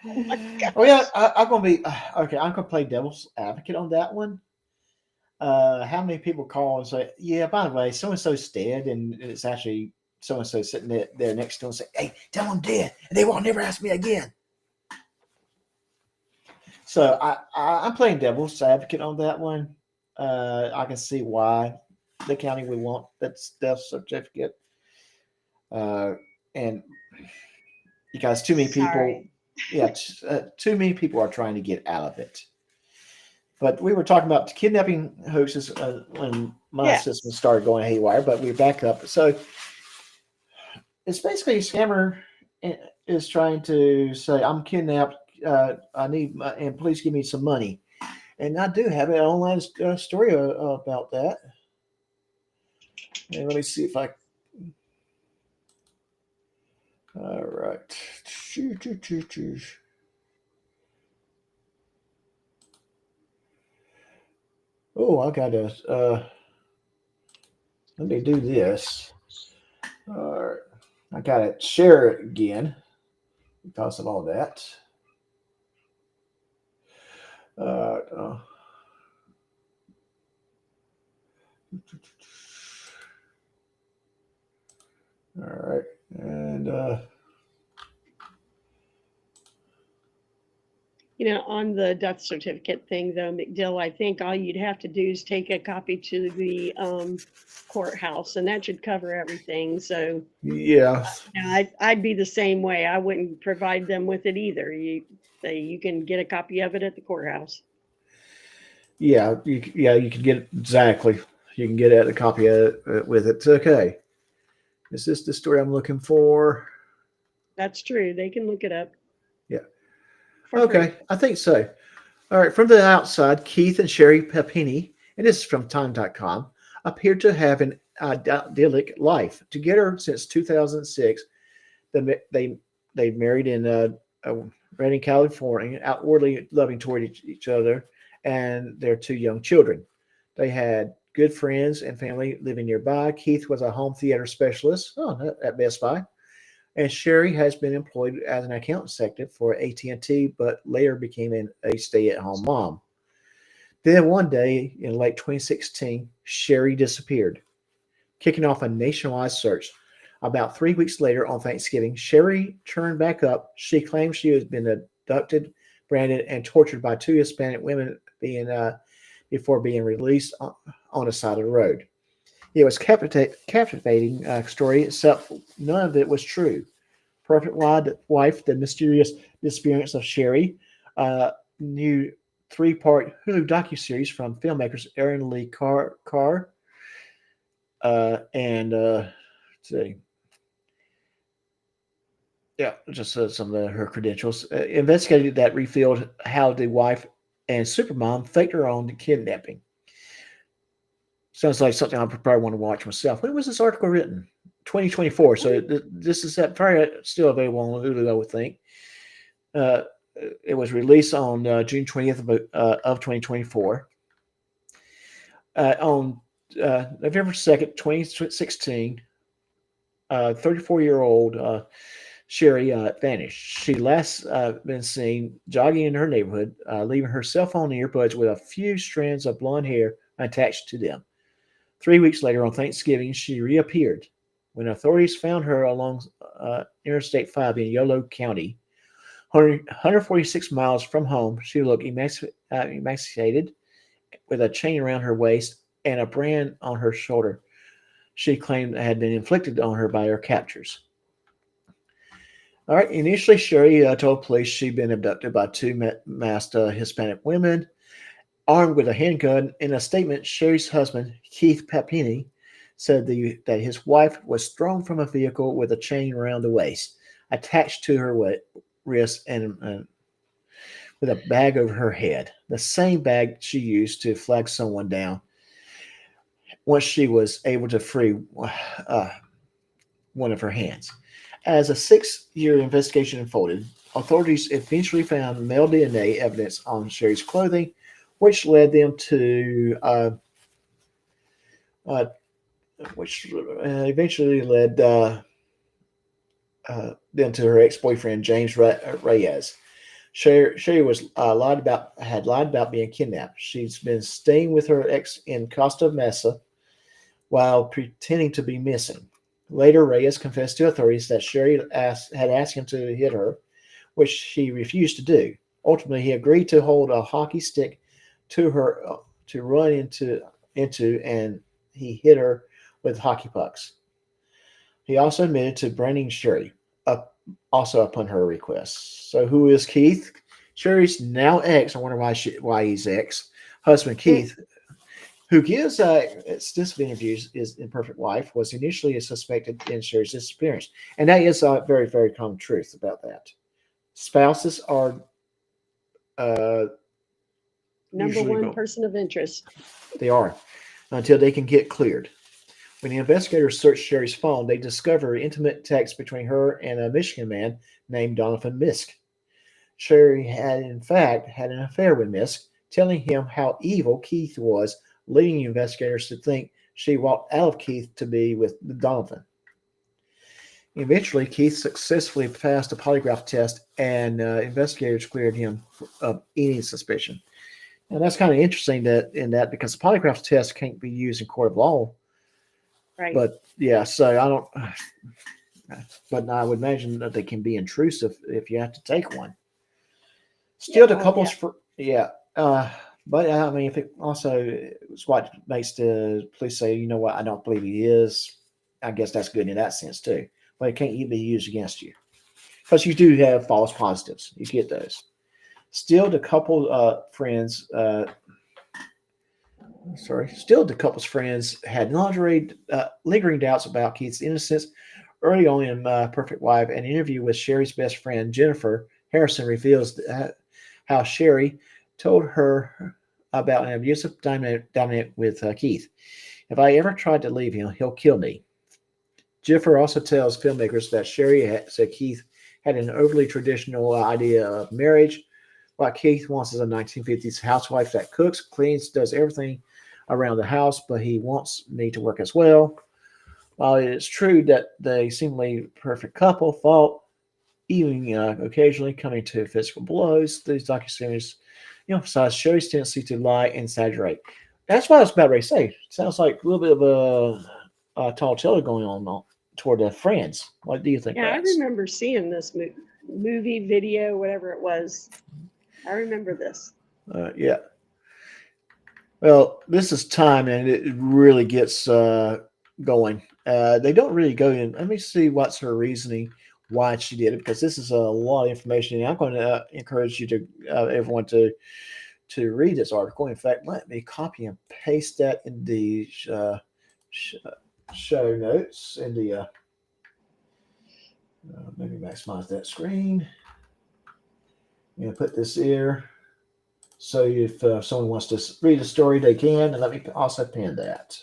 Oh my gosh. Oh yeah, I'm gonna be okay. I'm gonna play devil's advocate on that one. How many people call and say, "Yeah, by the way, so and so's dead," and it's actually so and so sitting there next to them, and say, "Hey, tell them I'm dead, and they won't never ask me again." So I'm playing devil's advocate on that one. I can see why the county would want that death certificate, and because too many people, Sorry. yeah, too many people are trying to get out of it. But we were talking about kidnapping hoaxes when my Yes. system started going haywire, but we're back up. So it's basically a scammer is trying to say, I'm kidnapped. I need, and please give me some money. And I do have an online story about that. And let me see if I. All right. Oh, I got to. Let me do this. All right. I got to share it again because of all that. Uh, all right. And You know, on the death certificate thing, though, McDill, I think all you'd have to do is take a copy to the courthouse, and that should cover everything. So, yeah. you know, I'd be the same way. I wouldn't provide them with it either. You can get a copy of it at the courthouse. Yeah, you can get it exactly. You can get a copy of it with it. Okay. Is this the story I'm looking for? That's true. They can look it up. Yeah. For Okay, free. I think so. All right. From the outside, Keith and Sherry Papini, and this is from Time.com, appear to have an idyllic life together since 2006. They married in Redding, California, outwardly loving toward each other and their two young children. They had good friends and family living nearby. Keith was a home theater specialist at Best Buy, and Sherry has been employed as an account executive for AT&T, but later became a stay-at-home mom. Then one day in late 2016, Sherry disappeared, kicking off a nationwide search. About 3 weeks later, on Thanksgiving, Sherry turned back up. She claimed she had been abducted, branded, and tortured by two Hispanic women before being released on the side of the road. It was captivating story, except none of it was true. Perfect Wife, The Mysterious Disappearance of Sherry, new three-part Hulu docuseries from filmmakers Aaron Lee Carr and let's see. Yeah, just some of her credentials. Investigated that revealed how the wife and supermom faked her own kidnapping. Sounds like something I probably want to watch myself. When was this article written? 2024. So this is probably still available on Hulu, I would think. It was released on June 20th of 2024. On November 2nd, 2016, 34-year-old Sherry vanished. She last been seen jogging in her neighborhood, leaving her cell phone and earbuds with a few strands of blonde hair attached to them. 3 weeks later, on Thanksgiving, she reappeared. When authorities found her along Interstate 5 in Yolo County, 146 miles from home, she looked emaciated with a chain around her waist and a brand on her shoulder she claimed had been inflicted on her by her captors. All right. Initially, Sherry told police she'd been abducted by two masked Hispanic women armed with a handgun. In a statement, Sherry's husband, Keith Papini, said that his wife was thrown from a vehicle with a chain around the waist, attached to her wrist, and with a bag over her head, the same bag she used to flag someone down once she was able to free one of her hands. As a 6-year investigation unfolded, authorities eventually found male DNA evidence on Sherry's clothing, which led them to eventually led them to her ex-boyfriend James Reyes. Sherry was had lied about being kidnapped. She's been staying with her ex in Costa Mesa while pretending to be missing. Later, Reyes confessed to authorities that Sherry had asked him to hit her, which he refused to do. Ultimately, he agreed to hold a hockey stick to her to run into, and he hit her with hockey pucks. He also admitted to branding Sherry, also upon her request. So, who is Keith? Sherry's now ex. I wonder why he's ex. Husband Keith, who gives this interviews is in Perfect Wife, was initially suspected in Sherry's disappearance, and that is a very, very common truth about that. Spouses are number one person of interest. They are, until they can get cleared. When the investigators searched Sherry's phone, they discovered intimate texts between her and a Michigan man named Donovan Misk. Sherry had, in fact, had an affair with Misk, telling him how evil Keith was, leading investigators to think she walked out of Keith to be with Donovan. Eventually, Keith successfully passed a polygraph test, and investigators cleared him of any suspicion. And that's kind of interesting because the polygraph test can't be used in court of law. Right. But yeah, so I don't. But I would imagine that they can be intrusive if you have to take one. Still, the couples but I mean, if it also is what makes the police say, you know what, I don't believe he is. I guess that's good in that sense too. But it can't be used against you because you do have false positives. You get those. Still, the couple friends. Still, the couple's friends had lingering doubts about Keith's innocence. Early on in Perfect Wife, an interview with Sherry's best friend, Jennifer Harrison, reveals how Sherry told her about an abusive dynamic with Keith. If I ever tried to leave him, he'll kill me. Jennifer also tells filmmakers that Sherry said Keith had an overly traditional idea of marriage. What Keith wants is a 1950s housewife that cooks, cleans, does everything around the house, but he wants me to work as well. While it is true that they seemingly perfect couple, fought, even occasionally coming to physical blows, these docuseries emphasize Sherry's tendency to lie and exaggerate. That's what I was about to say. Sounds like a little bit of a tall tale going on toward the friends. What do you think? Yeah, I remember seeing this movie, video, whatever it was. I remember this. Yeah. Well, this is time, and it really gets going. They don't really go in. Let me see what's her reasoning why she did it, because this is a lot of information, and I'm going to encourage you to everyone to read this article. In fact, let me copy and paste that in the show notes in the maybe maximize that screen. I'm going to put this here, so if someone wants to read the story, they can. And let me also pin that.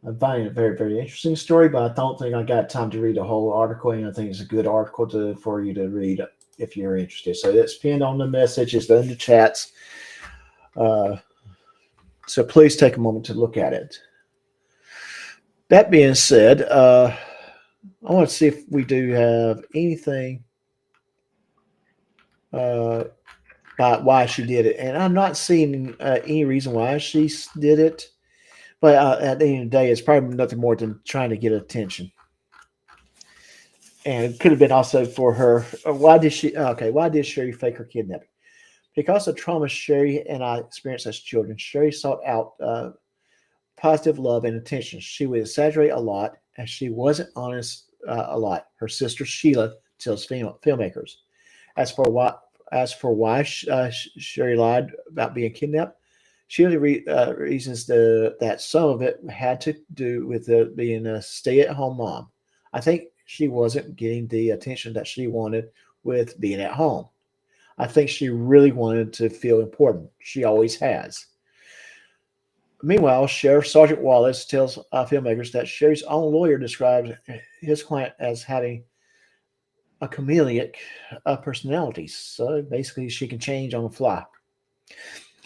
I'm finding it a very, very interesting story, but I don't think I got time to read the whole article, and I think it's a good article for you to read if you're interested. So it's pinned on the message. It's in the chats. So please take a moment to look at it. That being said, I want to see if we do have anything about why she did it. And I'm not seeing any reason why she did it. But at the end of the day, it's probably nothing more than trying to get attention. And it could have been also for her. Why did Sherry fake her kidnapping? Because of trauma Sherry and I experienced as children, Sherry sought out positive love and attention. She would exaggerate a lot, and she wasn't honest a lot. Her sister Sheila tells filmmakers. As for why Sherry lied about being kidnapped, she only reasons that some of it had to do with being a stay-at-home mom. I think she wasn't getting the attention that she wanted with being at home. I think she really wanted to feel important. She always has. Meanwhile, Sheriff Sergeant Wallace tells filmmakers that Sherry's own lawyer describes his client as having a chameleon personalities. So basically, she can change on the fly.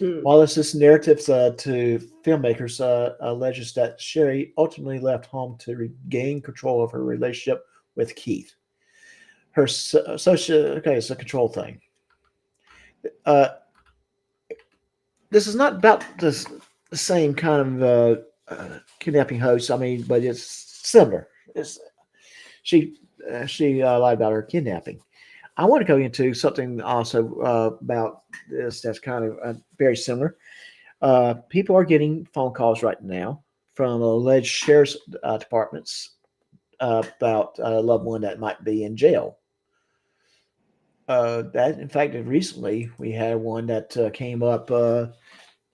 Wallace's narratives to filmmakers alleges that Sherry ultimately left home to regain control of her relationship with Keith. It's a control thing. This is not about the same kind of kidnapping host. I mean, but it's similar. She lied about her kidnapping. I want to go into something also about this that's kind of very similar. People are getting phone calls right now from alleged sheriff's departments about a loved one that might be in jail. That, in fact, recently we had one that came up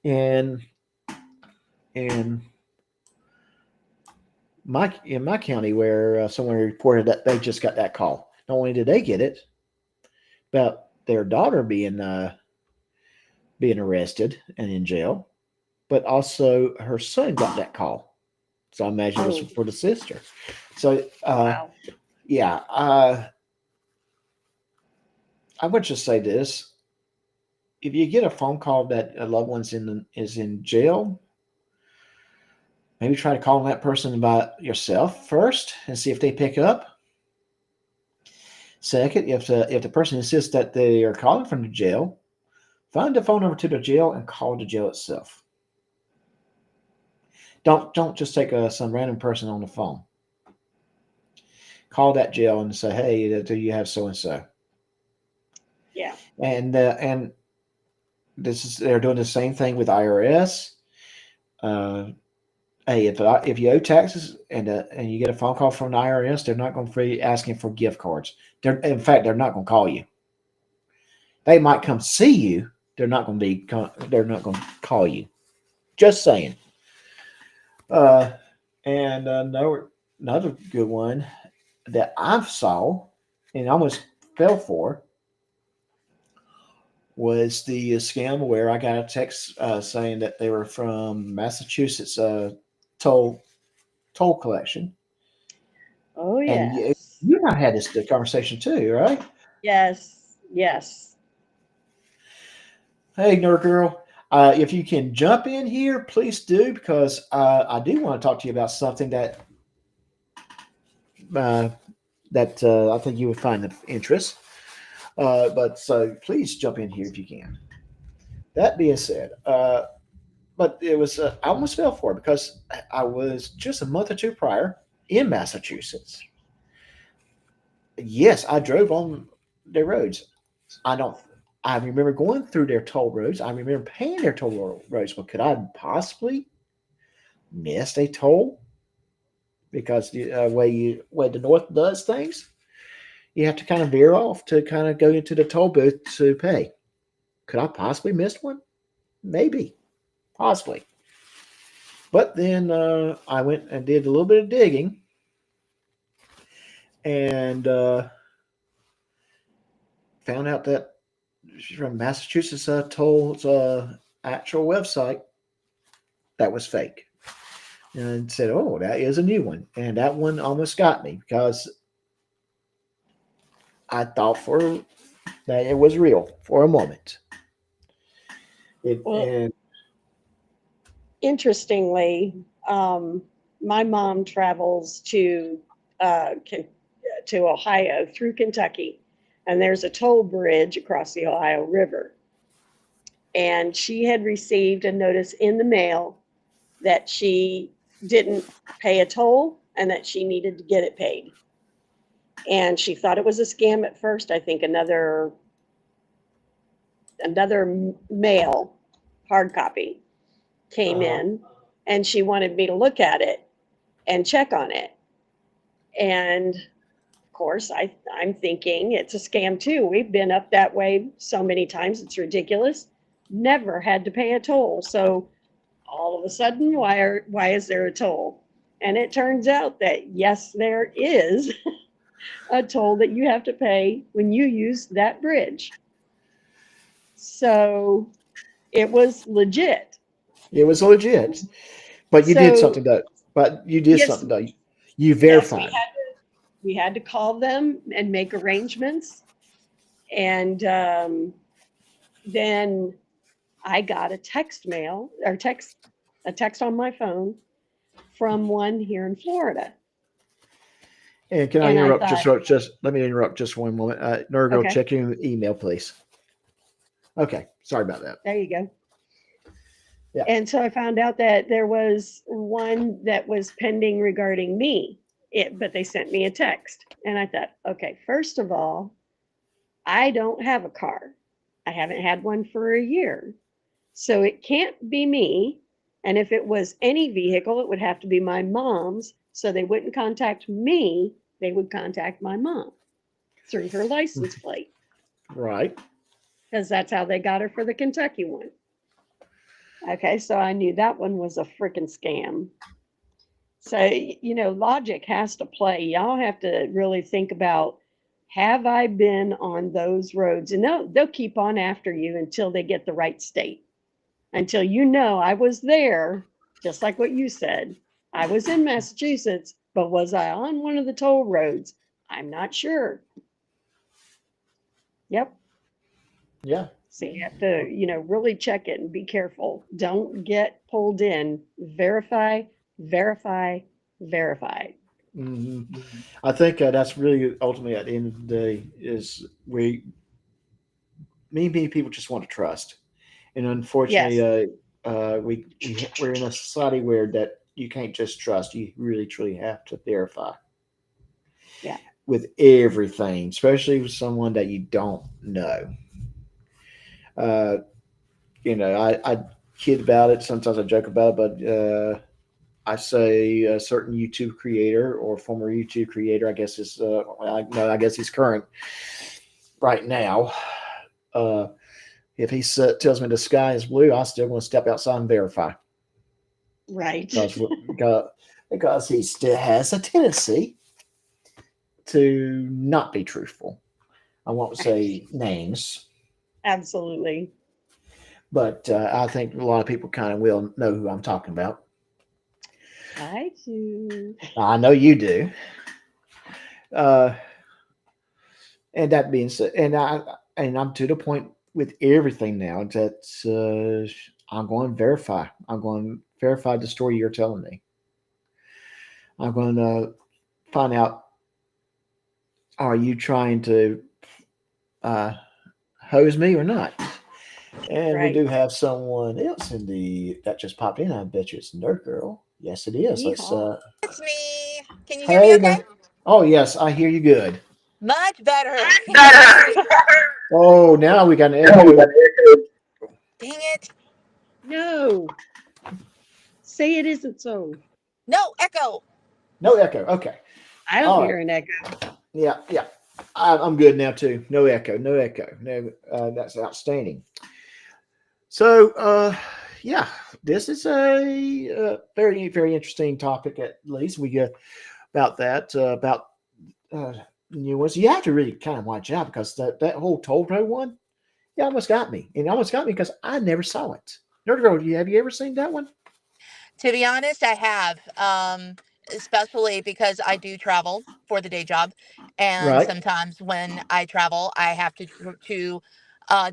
in my county, where someone reported that they just got that call. Not only did they get it about their daughter being arrested and in jail, but also her son got that call. So I imagine it was for the sister. So Wow. yeah, I would just say this: if you get a phone call that a loved one's is in jail, maybe try to call that person about yourself first and see if they pick up. Second, if the person insists that they are calling from the jail, find the phone number to the jail and call the jail itself. Don't just take some random person on the phone. Call that jail and say, "Hey, do you have so and so?" Yeah. And they're doing the same thing with IRS. Hey, if you owe taxes and you get a phone call from the IRS, they're not going to be asking for gift cards. In fact, they're not going to call you. They might come see you. They're not going to call you. Just saying. And another good one that I saw and almost fell for was the scam where I got a text saying that they were from Massachusetts toll collection. Oh, And yes. you and I had this conversation too, right? Yes. Yes. Hey, Nerd Girl, if you can jump in here, please do, because I do want to talk to you about something that I think you would find of interest. But so please jump in here if you can. That being said, but it was I almost fell for it because I was just a month or two prior in Massachusetts. Yes, I drove on their roads. I remember going through their toll roads. I remember paying their toll roads. But could I possibly miss a toll? because the way the North does things, you have to kind of veer off to kind of go into the toll booth to pay. Could I possibly miss one? Maybe, possibly. But then I went and did a little bit of digging, and found out that from Massachusetts toll's actual website that was fake, and said, "Oh, that is a new one," and that one almost got me because I thought for that it was real for a moment. Well, And interestingly, my mom travels to Ohio through Kentucky, and there's a toll bridge across the Ohio River. And she had received a notice in the mail that she didn't pay a toll and that she needed to get it paid. And she thought it was a scam at first. I think another mail hard copy came in, and she wanted me to look at it and check on it. And of course, I'm thinking it's a scam too. We've been up that way so many times, it's ridiculous. Never had to pay a toll. So all of a sudden, why is there a toll? And it turns out that yes, there is a toll that you have to pay when you use that bridge. So it was legit. it was legit. But you did So, something though. But you did yes, something though. You yes, verified. we had to call them and make arrangements. And then I got a text on my phone from one here in Florida. And can I And I interrupt? thought, Just let me interrupt just one moment. Nurgle, okay, check your email, please. Okay, sorry about that. there you go. Yeah. And so I found out that there was one that was pending regarding me, but they sent me a text. And I thought, okay, first of all, I don't have a car. I haven't had one for a year. So it can't be me. And if it was any vehicle, it would have to be my mom's. So they wouldn't contact me. They would contact my mom through her license plate, Right. because that's how they got her for the Kentucky one. Okay, so I knew that one was a freaking scam. So, logic has to play. Y'all have to really think about, have I been on those roads? And they'll keep on after you until they get the right state. Until I was there, just like what you said. I was in Massachusetts, but was I on one of the toll roads? I'm not sure. Yep. Yeah. So you have to, really check it and be careful. Don't get pulled in. Verify, verify, verify. Mm-hmm. I think that's really ultimately at the end of the day is many people just want to trust, and unfortunately, Yes. we're in a society where that you can't just trust. You really truly have to verify. Yeah. With everything, especially with someone that you don't know. I kid about it. Sometimes I joke about it, but I say a certain YouTube creator or former YouTube creator, I guess is, I guess he's current right now. If he tells me the sky is blue, I still want to step outside and verify. Right. Because he still has a tendency to not be truthful. I won't say names. Absolutely. But I think a lot of people kind of will know who I'm talking about. I do. I know you do. And that being said, and I'm to the point with everything now that I'm going to verify. I'm going to verify the story you're telling me. I'm going to find out, are you trying to hose me or not? And Right. we do have someone else that just popped in. I bet you it's Nerd Girl. Yes, it is. Let's It's me. Can you hear me okay? Oh yes, I hear you good. Much better. Oh, now we got an echo. Dang it. No. Say it isn't so. No, echo. No echo. Okay. I All don't right. hear an echo. Yeah. Yeah. I'm good now too. No echo. No echo. No. That's outstanding. So, yeah, this is a very, very interesting topic. At least we get about that about uh, new ones. You have to really kind of watch out because that whole Tolto one, yeah, almost got me, and it almost got me because I never saw it. Nerd Girl, have you ever seen that one? To be honest, I have, especially because I do travel for the day job, and Right. sometimes when I travel, I have to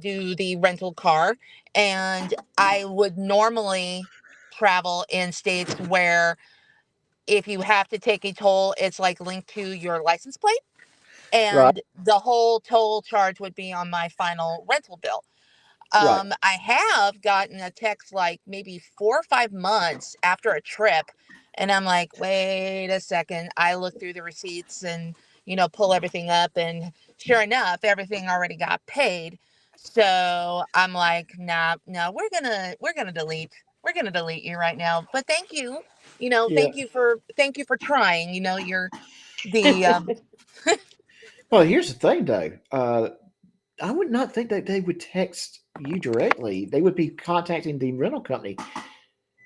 do the rental car, and I would normally travel in states where if you have to take a toll, it's like linked to your license plate, Right. and the whole toll charge would be on my final rental bill. Right. I have gotten a text like maybe 4 or 5 months after a trip, and I'm like, wait a second. I look through the receipts and pull everything up, and sure enough, everything already got paid. So I'm like, nah, no, we're gonna delete. We're gonna delete you right now. But thank you, Yeah. thank you for trying. You're the Well, here's the thing, though. I would not think that they would text you directly. They would be contacting the rental company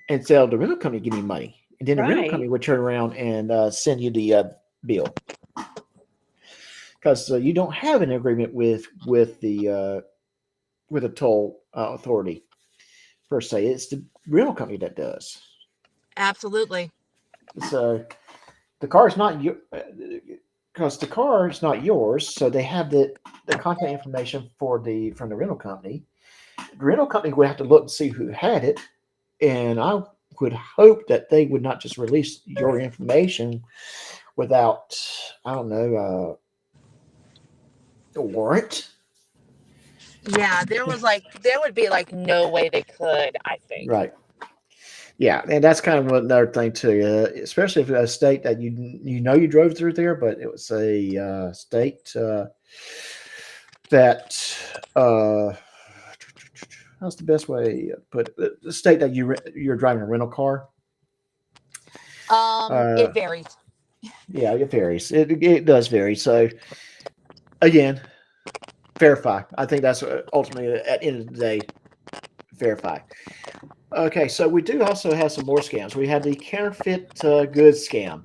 and tell the rental company give me money, and then the rental company Right. would turn around and send you the bill because you don't have an agreement with a toll authority per se. It's the rental company that does. absolutely. So the car is not your because the car is not yours. So they have the contact information from the rental company. The rental company would have to look and see who had it, and I would hope that they would not just release your information without, I don't know, a warrant. Yeah, there would be like no way they could, I think. Right. Yeah, and that's kind of another thing too, especially if it's a state that you know you drove through there, but it was a state that how's the best way to put it? The state that you're driving a rental car. It Uh, varies. yeah, it varies. It does vary. So again, verify. I think that's ultimately at the end of the day, verify. Okay, so we do also have some more scams. We have the counterfeit goods scam,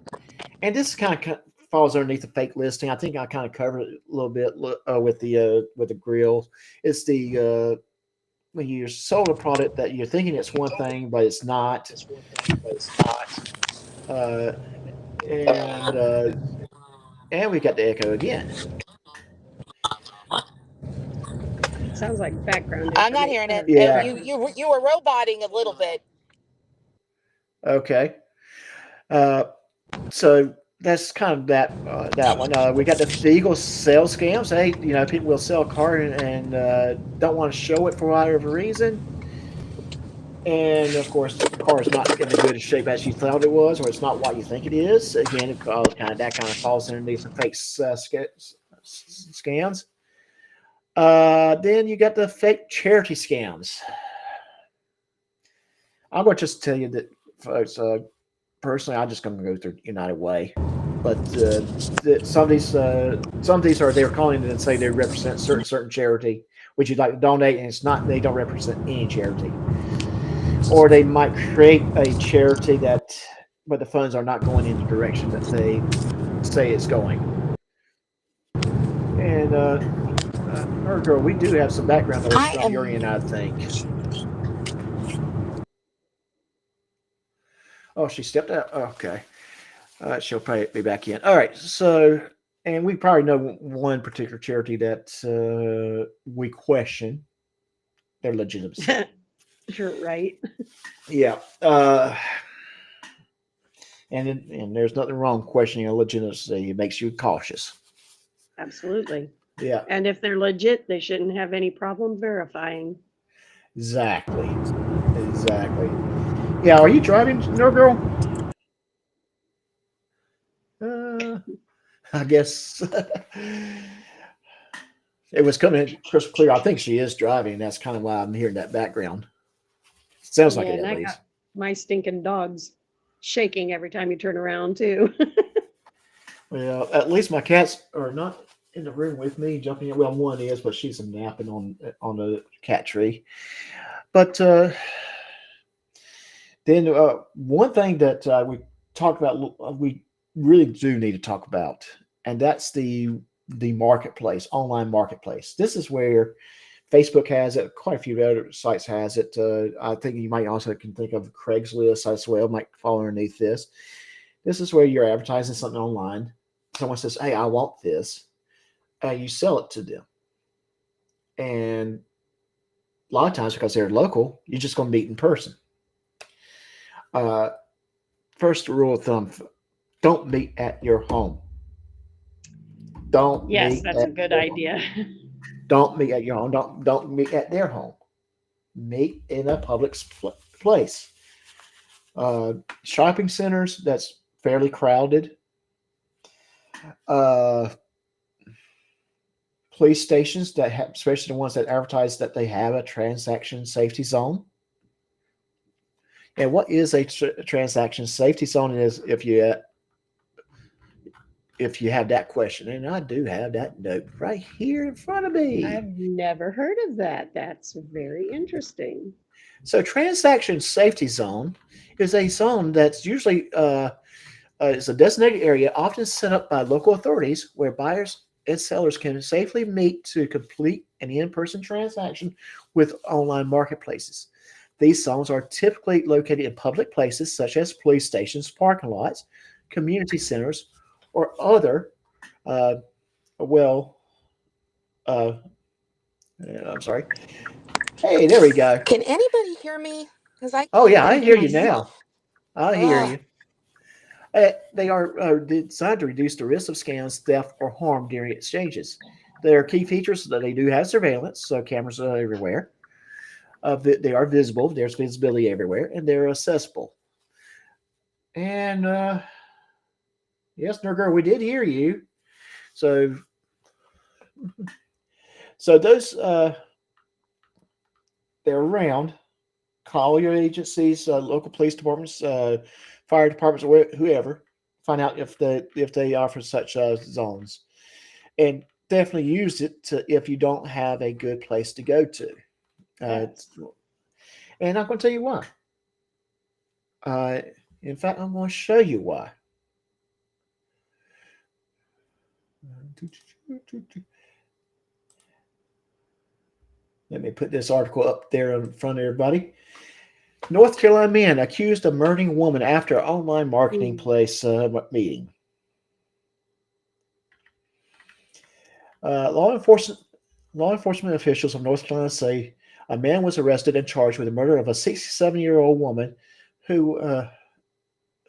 and this kind of falls underneath the fake listing. I think I kind of covered it a little bit with the grill. It's the when you're sold a product that you're thinking it's one thing, but it's not. Uh, and and we got the echo again. Sounds like background I'm not hearing it. Yeah. You were roboting a little bit. Okay. Uh, so that's kind of that one. We got the legal sales scams. Hey, people will sell a car and don't want to show it for whatever reason. And of course, the car is not in the good shape as you thought it was, or it's not what you think it is. Again, that kind of falls underneath the fake scams. Then you got the fake charity scams. I'm going to just tell you that, folks. Personally, I'm just going to go through United Way. But some of these are they're calling it and say they represent certain charity, which you'd like to donate, and it's not. They don't represent any charity. Or they might create a charity but the funds are not going in the direction that they say it's going. And her girl, we do have some background noise I from your end, am. I think. Oh, she stepped out. Okay. She'll probably be back in. All right. So, and we probably know one particular charity that we question their legitimacy. You're right. Yeah. And there's nothing wrong questioning a legitimacy. It makes you cautious. Absolutely. Yeah. And if they're legit, they shouldn't have any problem verifying. Exactly. Exactly. Yeah. Are you driving, no girl? I guess it was coming crystal clear. I think she is driving. That's kind of why I'm hearing that background. Sounds like Yeah, it and at I least. got my stinking dogs. shaking every time you turn around too. Well, at least my cats are not in the room with me jumping in. Well, one is, but she's napping on the cat tree. But then one thing that we talked about, we really do need to talk about, and that's the marketplace, online marketplace. This is where Facebook has it. Quite a few other sites has it. I think you might also can think of Craigslist as well. Might fall underneath this. This is where you're advertising something online. Someone says, "Hey, I want this," and you sell it to them. And a lot of times, because they're local, you're just going to meet in person. Uh, First rule of thumb: don't meet at your home. Don't Yes, meet that's a at good your home. idea. Don't meet at your home. Don't meet at their home. Meet in a public place. Shopping centers that's fairly crowded. Uh, Police stations that have, especially the ones that advertise that they have a transaction safety zone. And what is a transaction safety zone? Is if you have that question, and I do have that note right here in front of me. I've never heard of that. That's very interesting. So, transaction safety zone is a zone that's usually it's a designated area, often set up by local authorities, where buyers and sellers can safely meet to complete an in-person transaction with online marketplaces. These zones are typically located in public places such as police stations, parking lots, community centers, or other uh, well. Uh, I'm sorry. Hey, there we go. Can anybody hear me? Because I Oh can't yeah, I even hear hear you now. myself. I hear Ugh. you. They are designed to reduce the risk of scams, theft, or harm during exchanges. Their key features that they do have surveillance, so cameras are everywhere. They are visible. There's visibility everywhere, and they're accessible. And yes, Nurgle, we did hear you. So, so those they're around. Call your agencies, local police departments, fire departments, or whoever. Find out if they offer such zones, and definitely use it if you don't have a good place to go to. Yes. And I'm going to tell you why. Uh, in fact, I'm going to show you why. Let me put this article up there in front of everybody. North Carolina man accused of murdering woman after online marketing place meeting. Law enforcement officials of North Carolina say a man was arrested and charged with the murder of a 67-year-old woman who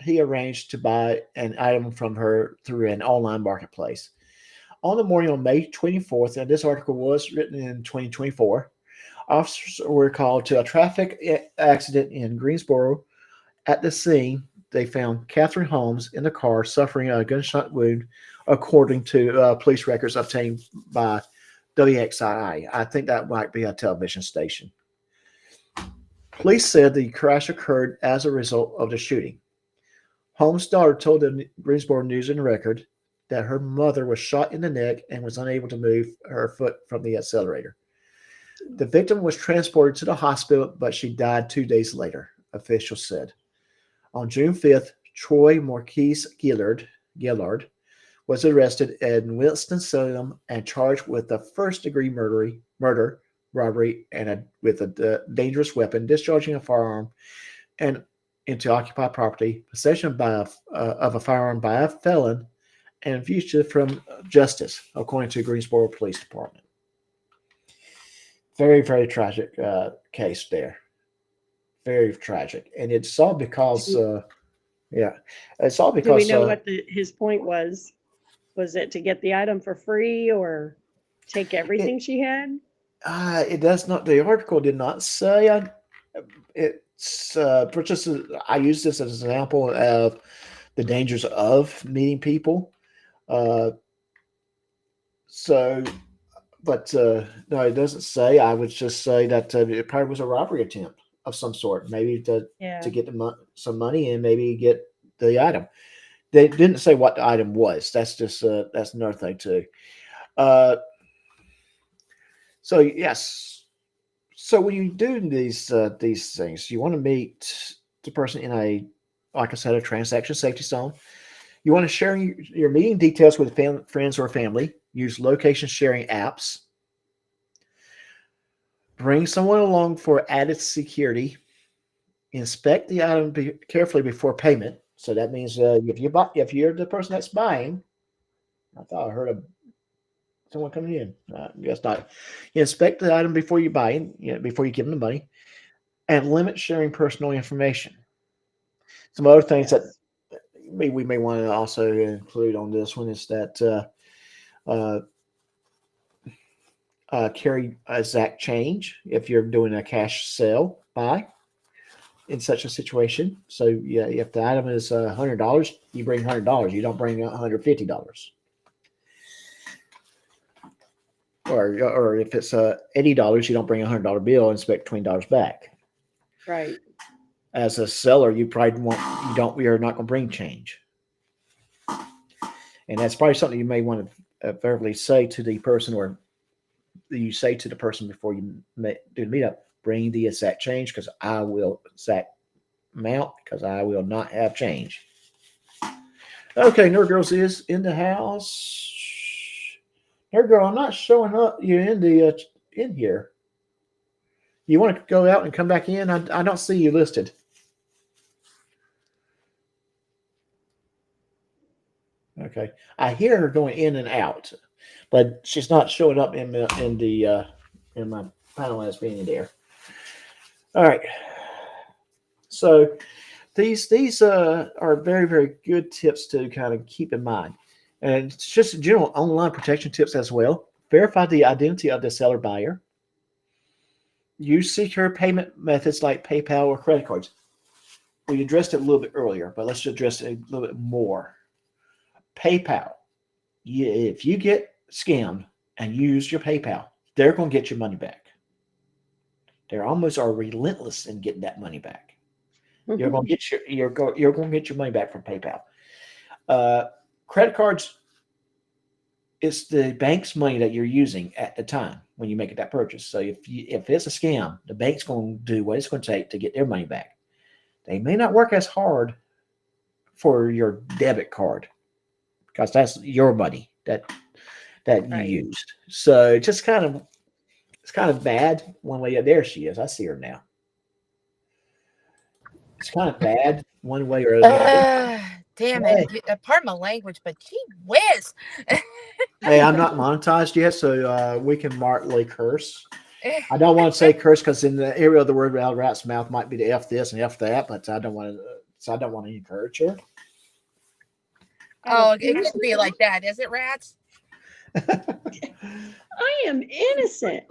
he arranged to buy an item from her through an online marketplace. On the morning of May 24th, and this article was written in 2024, officers were called to a traffic accident in Greensboro. At the scene, they found Catherine Holmes in the car suffering a gunshot wound, according to police records obtained by WXII. I think that might be a television station. Police said the crash occurred as a result of the shooting. Holmes' daughter told the Greensboro News and Record that her mother was shot in the neck and was unable to move her foot from the accelerator. The victim was transported to the hospital, but she died 2 days later, officials said. On June 5th, Troy Marquise Gillard was arrested in Winston-Salem and charged with a first-degree murder, robbery, and with a dangerous weapon, discharging a firearm, and into occupied property, possession of a firearm by a felon, and fugitive from justice, according to Greensboro Police Department. Very, very tragic case there. Very tragic, and it's all because, it's all because. Do we know what his point was? Was it to get the item for free or take everything she had? It does not. The article did not say. It's just. I use this as an example of the dangers of meeting people. But no, it doesn't say. I would just say that it probably was a robbery attempt. of some sort, maybe to Yeah. get some money and maybe get the item. They didn't say what the item was. That's just that's another thing too. Uh, so yes, so when you do these things, you want to meet the person in a, like I said, a transaction safety zone. You want to share your meeting details with friends or family. Use location sharing apps. Bring someone along for added security. Inspect the item carefully before payment. So that means if you're the person that's buying, I thought I heard someone coming in. Guess not. You inspect the item before you buy it, before you give them the money, and limit sharing personal information. Some other things that we may want to also include on this one is that carry exact change if you're doing a cash sale buy in such a situation. So yeah, if the item is $100, you bring $100. You don't bring $150. Or if it's $80, you don't bring $100 bill and expect $20 back. Right. As a seller, you probably we are not going to bring change, and that's probably something you may want to verbally say to the person, or you say to the person before you do the meetup. Bring the exact change because I will exact amount because I will not have change. Okay, Nerd Girls is in the house. Nerd Girl, I'm not showing up. You're in here. You want to go out and come back in? I don't see you listed. Okay, I hear her going in and out, but she's not showing up in my panel as being there. All right, so these are very, very good tips to kind of keep in mind, and it's just general online protection tips as well. Verify the identity of the seller buyer. Use secure payment methods like PayPal or credit cards. We addressed it a little bit earlier, but let's address it a little bit more. PayPal. If you get scammed and use your PayPal, they're going to get your money back. They almost are relentless in getting that money back. You're going to get you're going to get your money back from PayPal. Credit cards, it's the bank's money that you're using at the time when you make that purchase. So if it's a scam, the bank's going to do what it's going to take to get their money back. They may not work as hard for your debit card because that's your money that you used. So it's kind of bad one way. There she is. I see her now. It's kind of bad one way or another. Damn it. Pardon my language, but gee whiz. Hey, I'm not monetized yet, so we can markedly curse. I don't want to say curse because in the area of the word out of rat's mouth might be the F this and F that, but I don't want to encourage her. Oh, it could be like that, is it, Rats? I am innocent.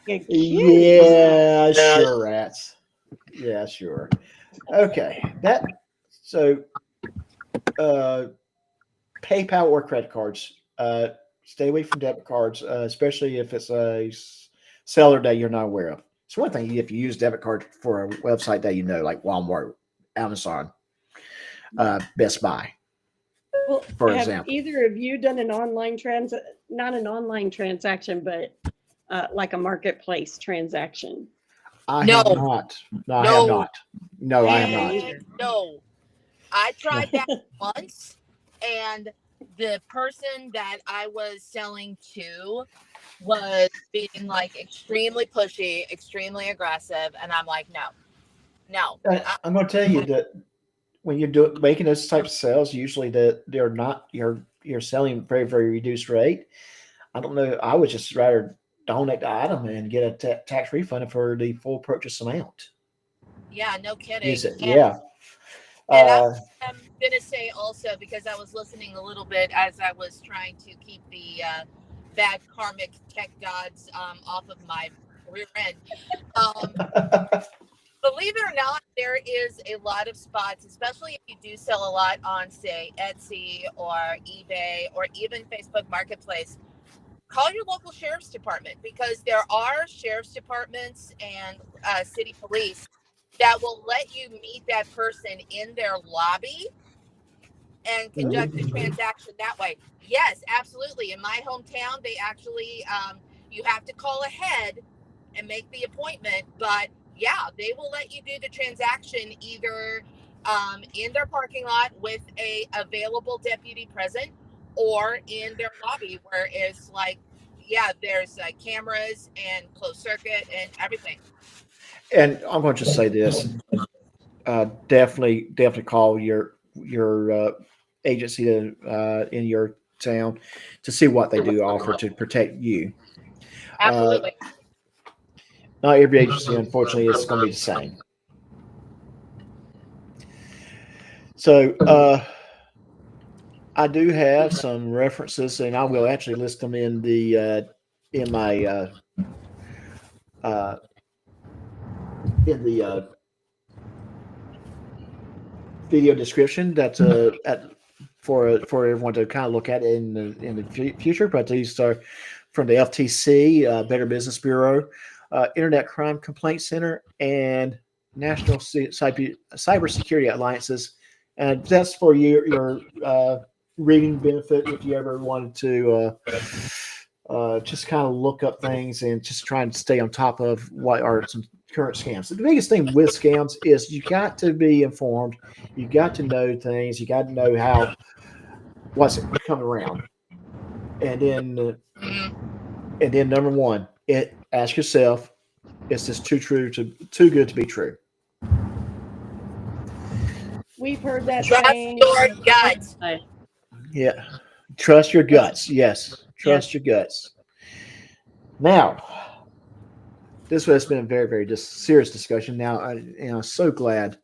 Yeah, sure, Rats. Yeah, sure. Okay, PayPal or credit cards. Stay away from debit cards, especially if it's a seller that you're not aware of. It's one thing if you use debit card for a website that you know, like Walmart, Amazon, Best Buy, Well, for have example. either of you done an online not an online transaction, but like a marketplace transaction? I No. have not. No, I have not. No, I have not. No. I tried that once, and the person that I was selling to was being like extremely pushy, extremely aggressive, and I'm like, no. I'm going to tell you that when you're making those types of sales, usually they're not you're selling very, very reduced rate. I don't know. I would just rather donate the item and get a tax refund for the full purchase amount. Yeah, no kidding. Yeah. And I'm going to say also, because I was listening a little bit as I was trying to keep the bad karmic tech gods off of my rear end. Believe it or not, there is a lot of spots, especially if you do sell a lot on, say, Etsy or eBay or even Facebook Marketplace. call your local sheriff's department, because there are sheriff's departments and city police that will let you meet that person in their lobby and conduct the transaction that way. Yes, absolutely. In my hometown, they actually, you have to call ahead and make the appointment, but yeah, they will let you do the transaction either in their parking lot with a available deputy present, or in their lobby where it's like, yeah, there's cameras and closed circuit and everything. And I'm going to just say this: definitely call your agency in your town to see what they do offer to protect you. Absolutely. Not every agency, unfortunately, is going to be the same. So I do have some references, and I will actually list them in the in my in the video description. That's for everyone to kind of look at in the future. But these are from the FTC, Better Business Bureau, Internet Crime Complaint Center, and National Cybersecurity Alliances. And that's for your reading benefit if you ever wanted to just kind of look up things and just try and stay on top of what are some current scams. The biggest thing with scams is you got to be informed. You got to know things. You got to know how what's coming around. And then number one, ask yourself, is this too good to be true? We've heard that Trust saying. your gut. Yeah. Trust your guts. Yes. Trust your guts. Now, this has been a very, very serious discussion. Now, I'm so glad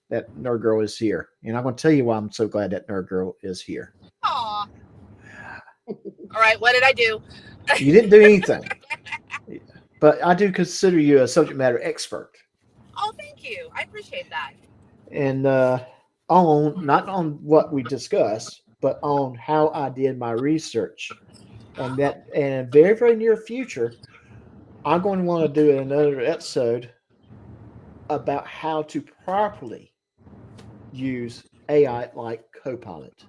that Nerd Girl is here. And I'm going to tell you why I'm so glad that Nerd Girl is here. Aw. All right, what did I do? You didn't do anything. But I do consider you a subject matter expert. Oh, thank you. I appreciate that. And not on what we discussed, but on how I did my research. And that in a very, very near future, I'm going to want to do another episode about how to properly use AI like Copilot.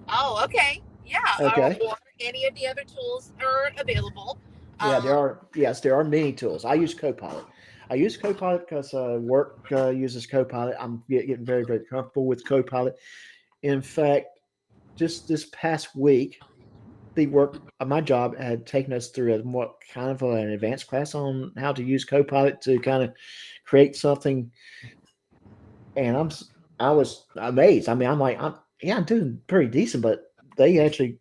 Oh, okay. Yeah. Okay. Or any of the other tools are available. Yeah, there are. Yes, there are many tools. I use Copilot. I use Copilot because work uses Copilot. I'm getting very, very comfortable with Copilot. In fact, just this past week, the work of my job had taken us through a more kind of an advanced class on how to use Copilot to kind of create something. And I was amazed. I mean, I'm doing pretty decent, but they actually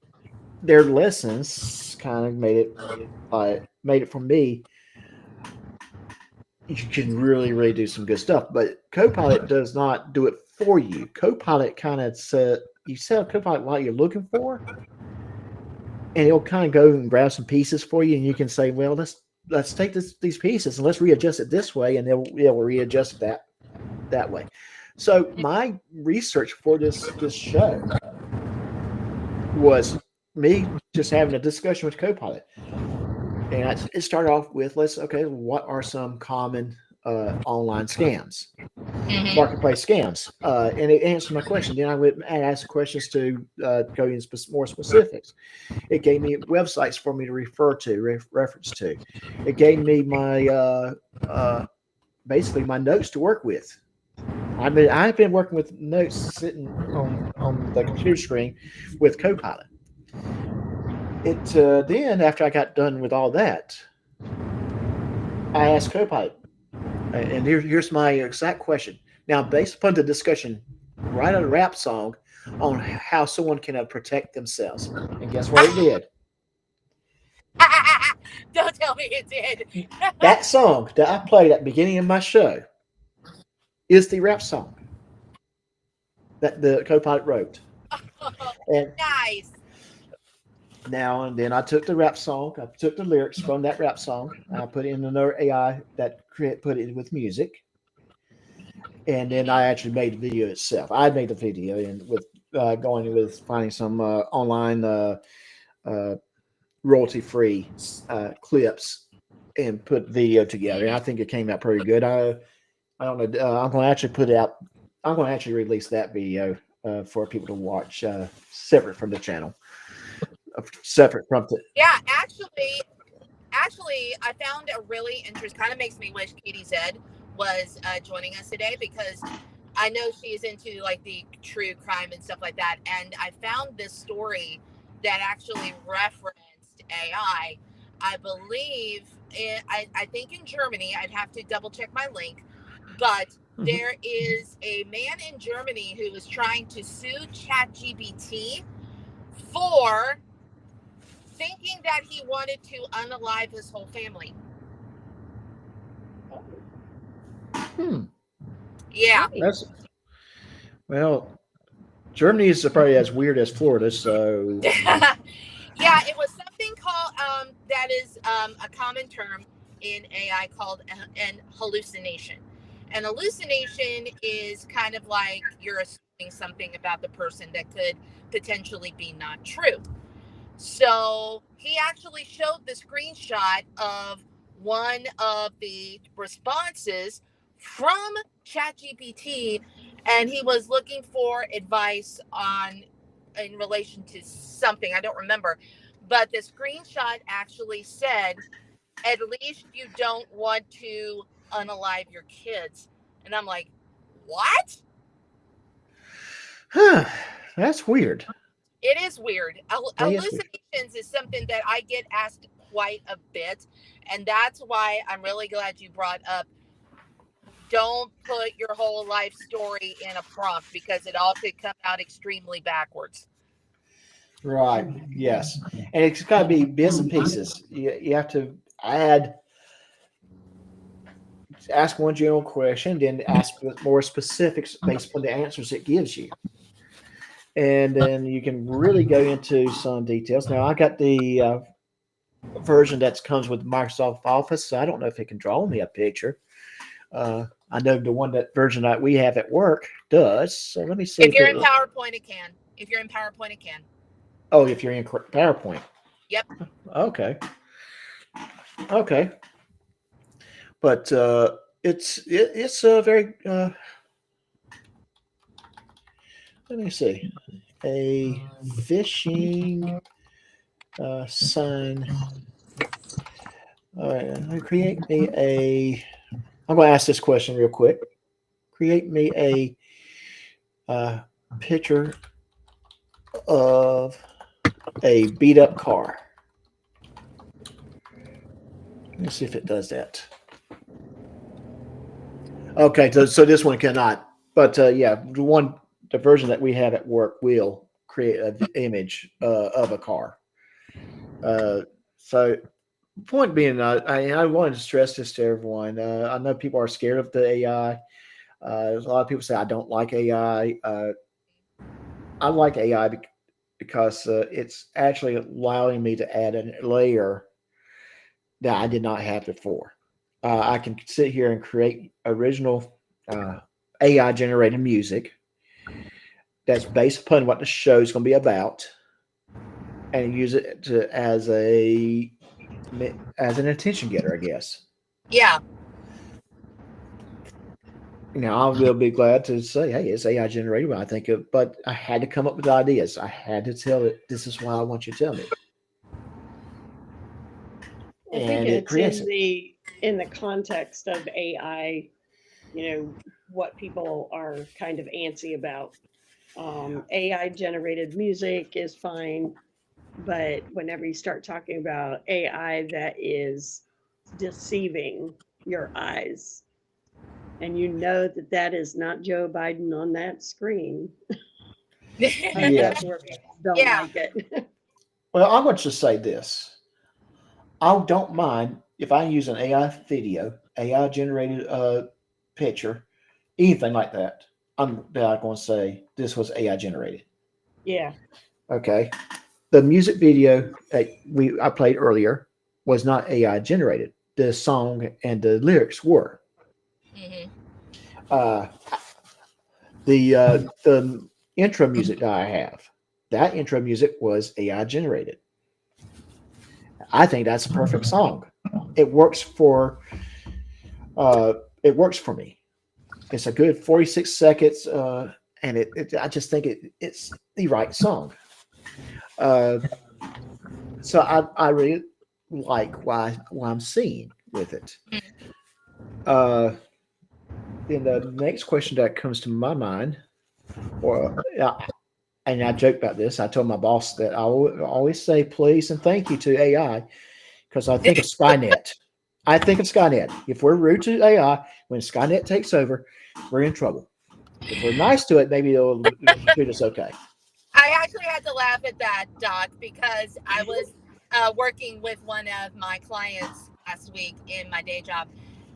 their lessons kind of made it for me. You can really, really do some good stuff, but Copilot does not do it for you. Copilot kind of you set Copilot what you're looking for, and it'll kind of go and grab some pieces for you, and you can say, well, let's take these pieces and let's readjust it this way, and it will readjust that way. So my research for this show was me just having a discussion with Copilot. And it started off with, what are some common online scams, marketplace scams? And it answered my question. Then I went and asked questions to go into more specifics. It gave me websites for me to refer to, reference to. It gave me my basically my notes to work with. I've been working with notes sitting on the computer screen with Copilot. Then after I got done with all that, I asked Copilot, and here's my exact question. Now, based upon the discussion, write a rap song on how someone can protect themselves. And guess what it did? Don't tell me it did. That song that I played at the beginning of my show is the rap song that the Copilot wrote. And Nice. now and then I took the rap song, I took the lyrics from that rap song, I put in another AI that put it with music, and then I actually made the video itself. I made the video and with finding some online royalty-free clips and put video together. And I think it came out pretty good. I don't know. I'm going to actually put out. I'm going to actually release that video for people to watch, separate from the channel, separate from the. Yeah, actually, I found a really interesting. Kind of makes me wish Katie Zed was joining us today, because I know she's into like the true crime and stuff like that. And I found this story that actually referenced AI. I believe, I think in Germany. I'd have to double check my link, but there is a man in Germany who is trying to sue ChatGPT for thinking that he wanted to unalive his whole family. Yeah. That's well. Germany is probably as weird as Florida, so. Yeah, it was something called that is a common term in AI called an hallucination. An hallucination is kind of like you're assuming something about the person that could potentially be not true. So he actually showed the screenshot of one of the responses from ChatGPT, and he was looking for advice on in relation to something. I don't remember, but the screenshot actually said, "At least you don't want to unalive your kids." And I'm like, what? That's weird. It is weird. That is weird. Hallucinations is something that I get asked quite a bit. And that's why I'm really glad you brought up, don't put your whole life story in a prompt, because it all could come out extremely backwards. Right. Yes. And it's got to be bits and pieces. You have to ask one general question, then ask more specifics based on the answers it gives you. And then you can really go into some details. Now, I got the version that comes with Microsoft Office, so I don't know if it can draw me a picture. I know the one version that we have at work does. So let me see. If you're in PowerPoint, it can. If you're in PowerPoint, it can. Oh, if you're in PowerPoint. Yep. Okay. But it's a very let me see, a phishing sign. All right, create me a. I'm going to ask this question real quick. Create me a picture of a beat up car. Let's see if it does that. Okay, so this one cannot. But yeah, the version that we have at work will create an image of a car. So point being, I wanted to stress this to everyone. I know people are scared of the AI. There's a lot of people say I don't like AI. I like AI because it's actually allowing me to add a layer that I did not have before. I can sit here and create original AI generated music that's based upon what the show is going to be about, and use it as an attention getter, I guess. Yeah. Now, I will be glad to say, hey, it's AI generated. I think but I had to come up with ideas. I had to tell it, this is why I want you to tell me. I think it's in the context of AI, what people are kind of antsy about. AI generated music is fine, but whenever you start talking about AI that is deceiving your eyes, and that is not Joe Biden on that screen, that's where people don't like it. Well, I'm going to just say this. I don't mind if I use an AI video, AI generated picture, anything like that. I'm not going to say this was AI generated. Yeah. Okay. The music video that I played earlier was not AI generated. The song and the lyrics were. Mm-hmm. The intro music that I have, that intro music was AI generated. I think that's a perfect song. It works for me. It's a good 46 seconds, and I just think it's the right song. Uh, so I really like why I'm seeing with it. Uh, then the next question that comes to my mind, and I joke about this. I told my boss that I always say please and thank you to AI because I think of Skynet. I think of Skynet. If we're rude to AI, when Skynet takes over, we're in trouble. If we're nice to it, maybe it'll treat us okay. I actually had to laugh at that, Doc, because I was working with one of my clients last week in my day job,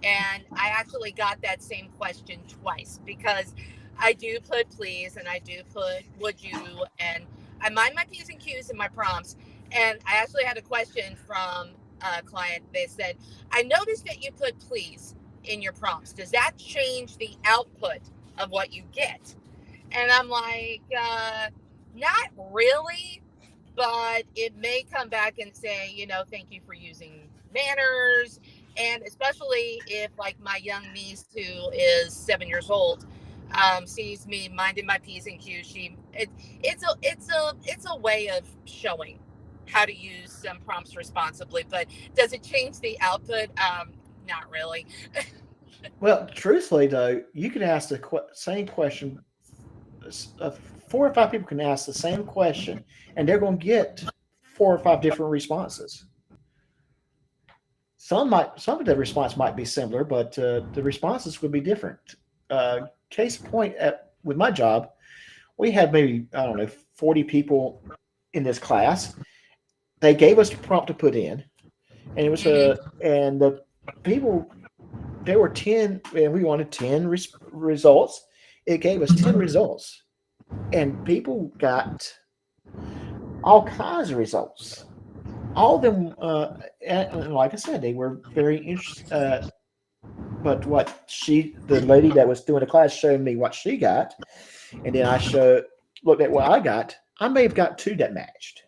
and I actually got that same question twice because I do put please and I do put would you, and I mind my P's and Q's in my prompts. And I actually had a question from a client. They said, I noticed that you put please in your prompts. Does that change the output of what you get? And I'm like, not really, but it may come back and say, thank you for using manners. And especially if, like, my young niece, who is 7 years old, sees me minding my P's and Q's, it's a way of showing how to use some prompts responsibly. But does it change the output? Not really. Well, truthfully, though, you could ask the same question. 4 or 5 people can ask the same question, and they're going to get 4 or 5 different responses. Some of the response might be similar, but the responses would be different. Case point, with my job, we had maybe 40 people in this class. They gave us the prompt to put in, and it was and the people, there were 10, and we wanted 10 results. It gave us 10 results, and people got all kinds of results. All of them, and like I said, they were very interested. But the lady that was doing the class showed me what she got, and then I looked at what I got. I may have got 2 that matched.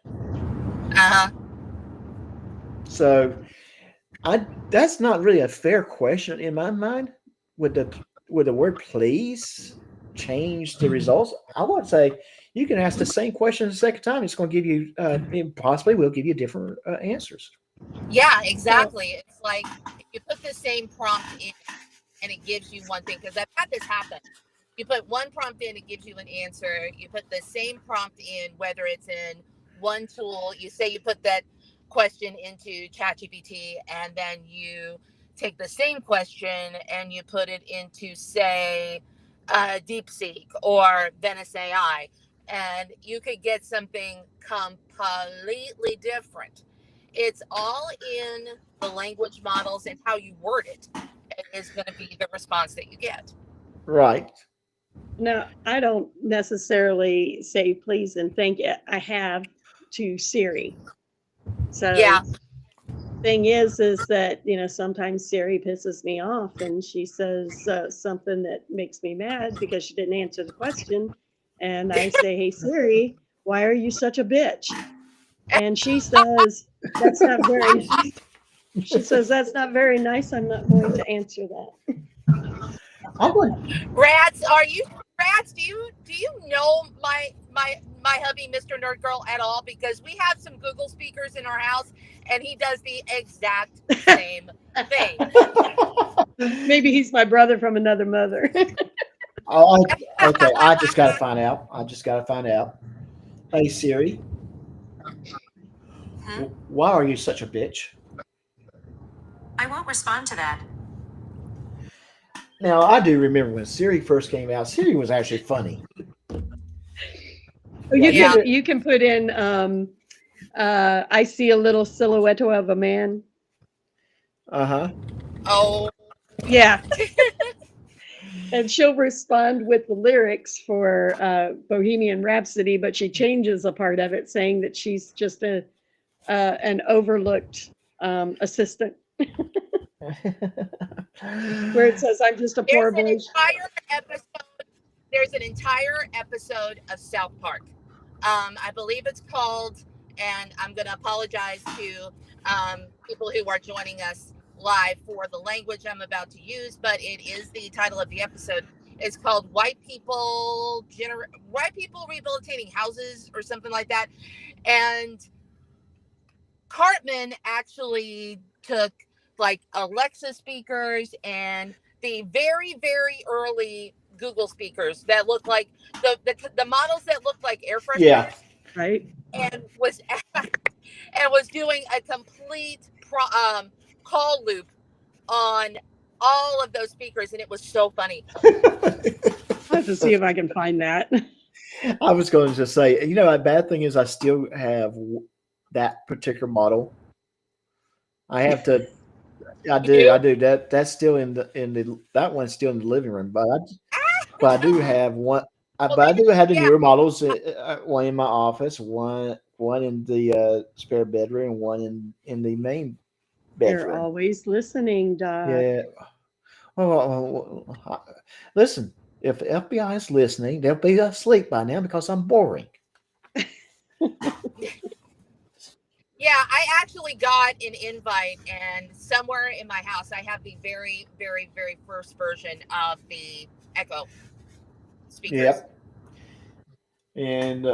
So that's not really a fair question in my mind. Would the word please change the results? I would say you can ask the same question the second time. It's going to give you, possibly will give you different answers. Yeah, exactly. It's like if you put the same prompt in and it gives you one thing, because I've had this happen. You put one prompt in, it gives you an answer. You put the same prompt in, whether it's in one tool, you say you put that question into ChatGPT, and then you take the same question and you put it into, say, DeepSeek or Venice AI, and you could get something completely different. It's all in the language models, and how you word it is going to be the response that you get. Right. No, I don't necessarily say please and thank you. I have to Siri. So Yeah. thing is that, sometimes Siri pisses me off, and she says something that makes me mad because she didn't answer the question. And I say, hey, Siri, why are you such a bitch? And she says, that's not very nice. I'm not going to answer that. Rats, do you know my hubby, Mr. Nerd Girl, at all? Because we have some Google speakers in our house, and he does the exact same thing. Maybe he's my brother from another mother. Okay, I just got to find out. Hey, Siri, why are you such a bitch? I won't respond to that. Now, I do remember when Siri first came out, Siri was actually funny. You can put in, I see a little silhouette of a man. Uh-huh. Oh. Yeah. And she'll respond with the lyrics for Bohemian Rhapsody, but she changes a part of it, saying that she's just an overlooked assistant. Where it says, I'm just a poor bitch. There's an entire episode of South Park. I believe it's called and I'm going to apologize to people who are joining us live for the language I'm about to use, but it is the title of the episode. It's called White People Rehabilitating Houses or something like that. And Cartman actually took like Alexa speakers and the very, very early Google speakers that look like the models that look like air Yeah. fresheners, Right? and was doing a complete call loop on all of those speakers, and it was so funny. I have to see if I can find that. I was going to say, a bad thing is I still have that particular model. I have to. I do. That's still that one's still in the living room, but I do have one. But I do have the newer models. One in my office, one in the spare bedroom, and one in the main They're bedroom. always listening, Doc. Yeah. Listen. If the FBI is listening, they'll be asleep by now because I'm boring. Yeah, I actually got an invite, and somewhere in my house, I have the very, very, very first version of the Echo speakers. Yep. And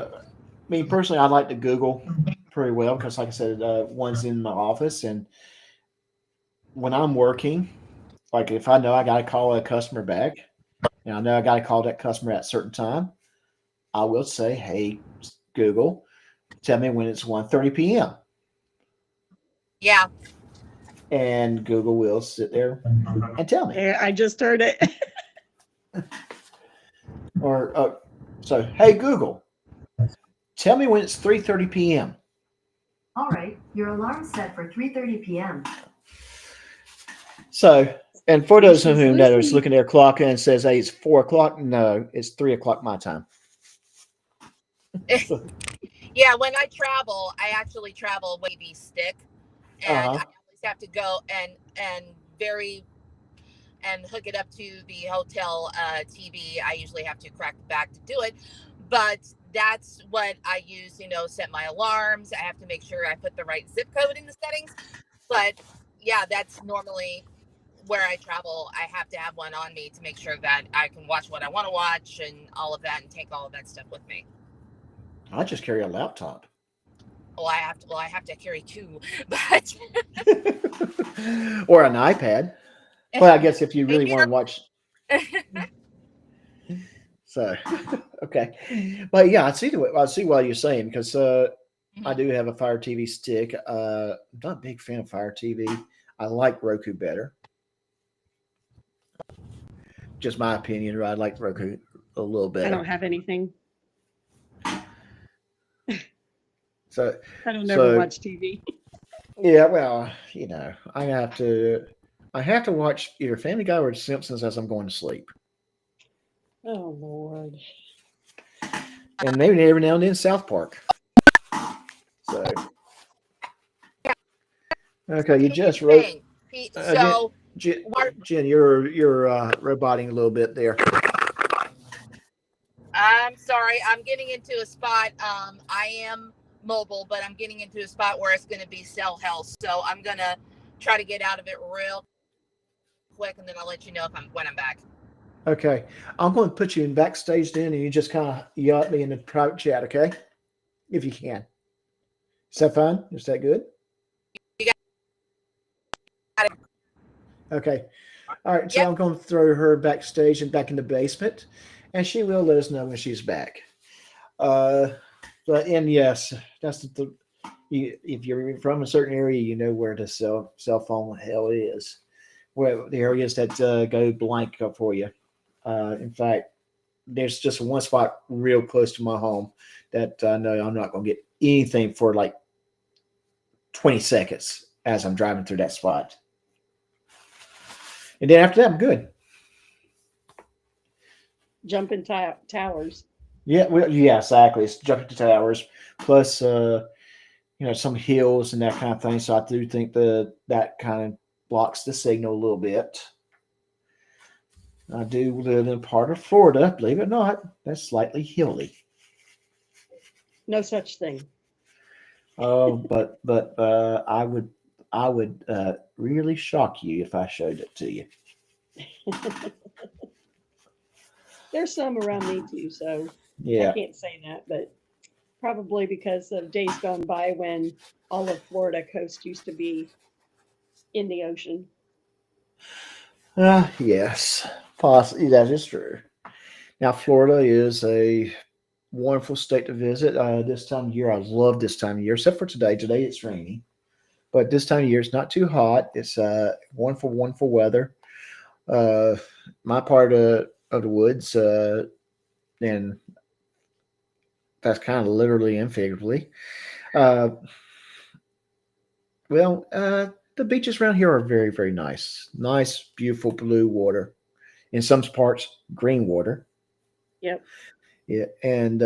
me personally, I like to Google pretty well because, like I said, one's in my office, and when I'm working, like if I know I got to call a customer back, and I know I got to call that customer at a certain time, I will say, "Hey, Google, tell me when it's 1:30 p.m." Yeah. And Google will sit there and tell me. I just heard it. Or so, hey Google, tell me when it's 3:30 p.m. All right, your alarm's set for 3:30 p.m. So, and for those of She's whom that is listening. looking at their clock and says, "Hey, it's 4:00," no, it's 3:00 my time. Yeah, when I travel, I actually travel with a stick, and I always have to go and hook it up to the hotel TV. I usually have to crack the back to do it, but that's what I use. Set my alarms. I have to make sure I put the right zip code in the settings. But yeah, that's normally where I travel. I have to have one on me to make sure that I can watch what I want to watch and all of that, and take all of that stuff with me. I just carry a laptop. Well, I have to carry two, but or an iPad. Well, I guess if you really want to watch. So, okay, but yeah, I see what you're saying because I do have a Fire TV stick. I'm not a big fan of Fire TV. I like Roku better. Just my opinion, right? I like Roku a little better. I don't have anything. So I don't never watch TV. Yeah, well, I have to watch either Family Guy or The Simpsons as I'm going to sleep. Oh Lord. And maybe every now and then South Park. So okay, you just wrote. So Jen, you're roboting a little bit there. I'm sorry. I'm getting into a spot. I am mobile, but I'm getting into a spot where it's going to be cell hell. So I'm going to try to get out of it real quick, and then I'll let you know when I'm back. Okay. I'm going to put you in backstage then, and you just kind of yell at me in the private chat, okay? If you can. Is that fine? Is that good? You got it. Okay. All right. So I'm going to throw her backstage and back in the basement, and she will let us know when she's back. And yes, that's if you're from a certain area, you know where the cell phone hell is, where the areas that go blank for you. In fact, there's just one spot real close to my home that I know I'm not going to get anything for like 20 seconds as I'm driving through that spot. And then after that, I'm good. Jumping towers. Yeah, yeah, exactly. It's jumping to towers, plus some hills and that kind of thing. So I do think that kind of blocks the signal a little bit. I do live in a part of Florida, believe it or not, that's slightly hilly. No such thing. Oh, but I would really shock you if I showed it to you. There's some around me too, so I Yeah. can't say that, but probably because of days gone by when all of Florida coast used to be in the ocean. Yes. Possibly that is true. Now, Florida is a wonderful state to visit. This time of year, I love this time of year, except for today. Today it's rainy, but this time of year it's not too hot. It's wonderful, wonderful weather. Uh, my part of the woods, and that's kind of literally and figuratively. Uh, the beaches around here are very, very nice. Nice, beautiful blue water. In some parts, green water. Yep. Yeah, and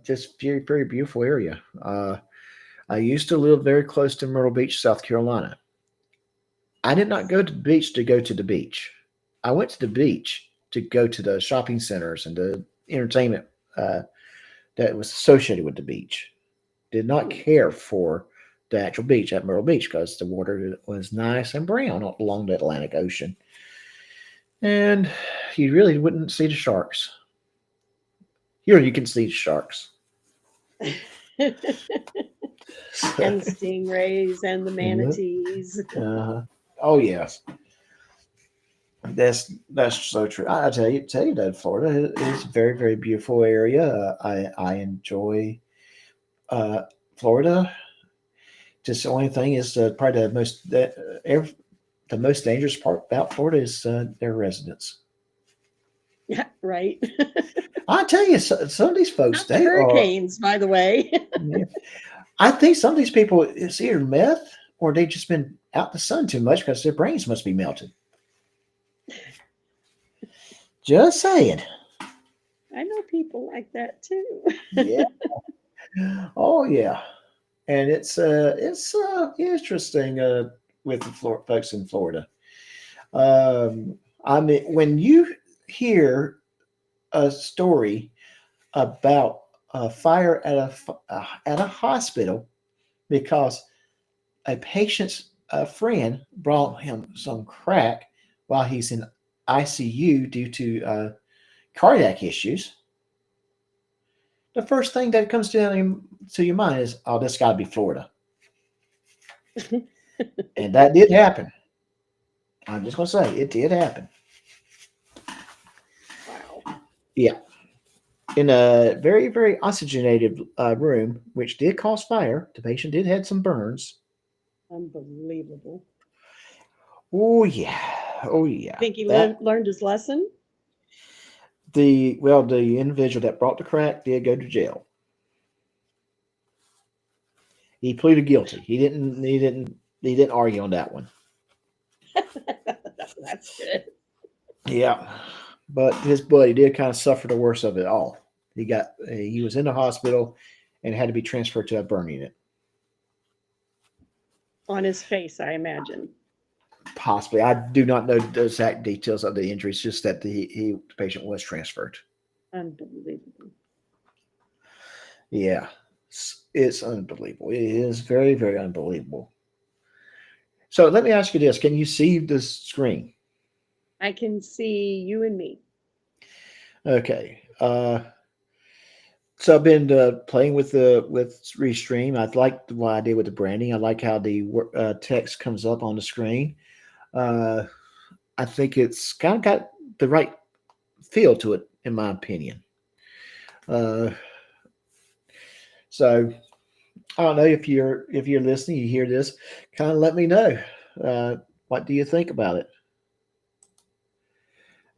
just very, very beautiful area. I used to live very close to Myrtle Beach, South Carolina. I did not go to the beach to go to the beach. I went to the beach to go to the shopping centers and the entertainment uh, that was associated with the beach. Did not care for the actual beach at Myrtle Beach because the water was nice and brown along the Atlantic Ocean. And you really wouldn't see the sharks. Here you can see the sharks. And the stingrays and the manatees. Oh yes, that's so true. I tell you that Florida is a very, very beautiful area. I enjoy uh, Florida. Just the only thing is probably the most dangerous part about Florida is their residents. Yeah, right. I tell you, some of these folks, Not the they are. hurricanes, by the way. Yeah. I think some of these people, it's either meth or they've just been out in the sun too much because their brains must be melted. Just saying. I know people like that too. Yeah. Oh yeah. And it's interesting with the folks in Florida. I mean, when you hear a story about a fire at a hospital because a patient's friend brought him some crack while he's in ICU due to cardiac issues, the first thing that comes to your mind is, "Oh, this got to be Florida," and that did happen. I'm just going to say it did happen. Wow. Yeah, in a very, very oxygenated room, which did cause fire. The patient did have some burns. Unbelievable. Oh yeah, oh yeah. Think he That learned his lesson? the individual that brought the crack did go to jail. He pleaded guilty. He didn't argue on that one. That's good. Yeah, but his buddy did kind of suffer the worst of it all. He was in the hospital and had to be transferred to a burn unit. On his face, I imagine. Possibly, I do not know the exact details of the injuries. Just that the patient was transferred. Unbelievable. Yeah, it's unbelievable. It is very, very unbelievable. So let me ask you this: can you see the screen? I can see you and me. Okay. So I've been playing with Restream. I like what I did with the branding. I like how the text comes up on the screen. I think it's kind of got the right feel to it, in my opinion. So I don't know if you're listening, you hear this, kind of let me know. What do you think about it?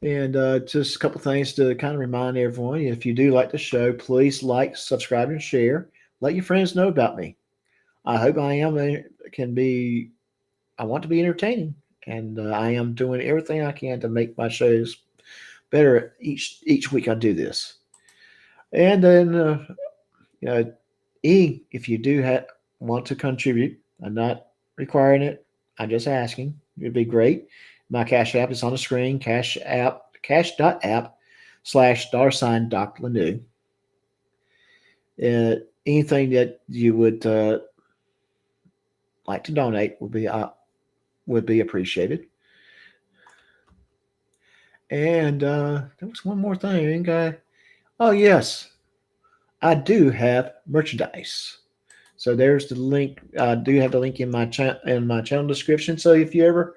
And just a couple things to kind of remind everyone: if you do like the show, please like, subscribe, and share. Let your friends know about me. I hope can be. I want to be entertaining, and I am doing everything I can to make my shows better each week. I do this, and then if you do want to contribute, I'm not requiring it. I'm just asking. It'd be great. My Cash App is on the screen. Cash.app/$Dr. Lanu. Anything that you would like to donate would be appreciated. And there was one more thing. Oh yes, I do have merchandise. So there's the link. I do have the link in my channel description. So if you ever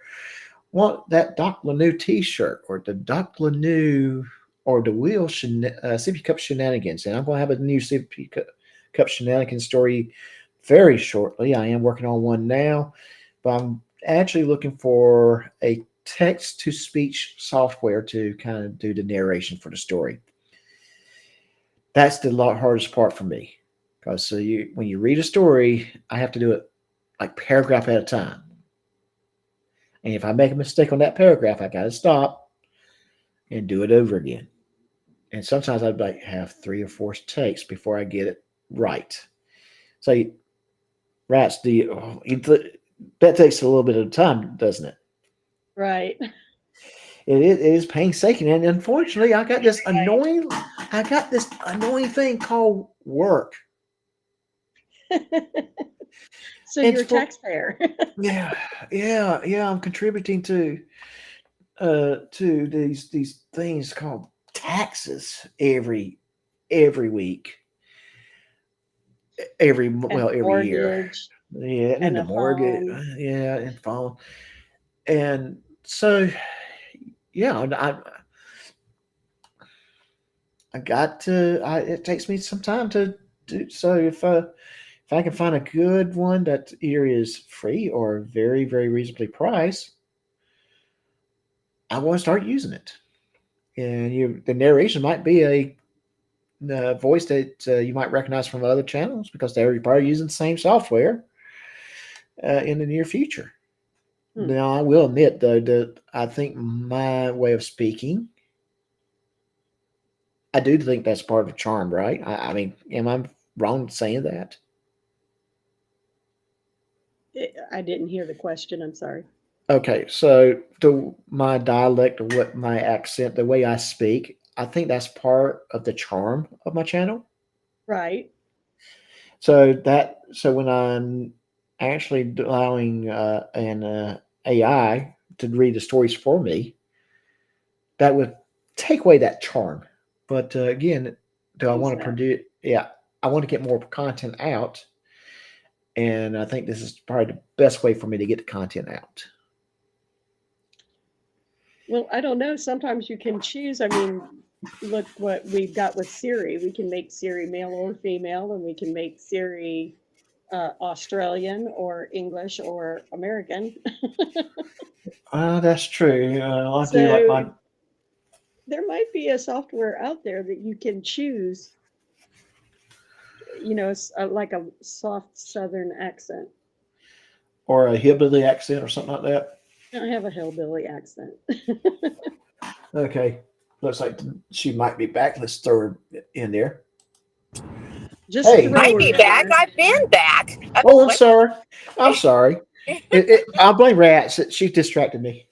want that Doc Lanou T-shirt or the Doc Lanou or the Sippy Cup Shenanigans, and I'm going to have a new Sippy Cup Shenanigans story very shortly. I am working on one now, but I'm actually looking for a text-to-speech software to kind of do the narration for the story. That's the hardest part for me, because when you read a story, I have to do it like paragraph at a time. And if I make a mistake on that paragraph, I got to stop and do it over again. And sometimes I'd like have 3 or 4 takes before I get it right. So, rats, that takes a little bit of time, doesn't it? Right. It is painstaking, and unfortunately, I got this annoying thing called work. So you're a taxpayer. yeah. I'm contributing to these things called taxes every week, every year. Yeah, and the mortgage, and phone, and so I got to. It takes me some time to do so. If I can find a good one that either is free or very, very reasonably priced, I want to start using it. And the narration might be a voice that you might recognize from other channels because they're probably using the same software in the near future. Now, I will admit, though, that I think my way of speaking, I do think that's part of the charm, right? I mean, am I wrong saying that? I didn't hear the question. I'm sorry. Okay, so my dialect or my accent, the way I speak, I think that's part of the charm of my channel. Right. So when I'm actually allowing an AI to read the stories for me, that would take away that charm. But again, do I want to produce? Yeah, I want to get more content out, and I think this is probably the best way for me to get the content out. Well, I don't know. Sometimes you can choose. I mean, look what we've got with Siri. We can make Siri male or female, and we can make Siri Australian or English or American. That's true. There might be a software out there that you can choose, like a soft Southern accent. Or a hillbilly accent or something like that. I have a hillbilly accent. Okay. Looks like she might be back. Let's throw her in there. Might be back. I've been back. I'm sorry. I'm sorry. I'll blame Rats. She distracted me.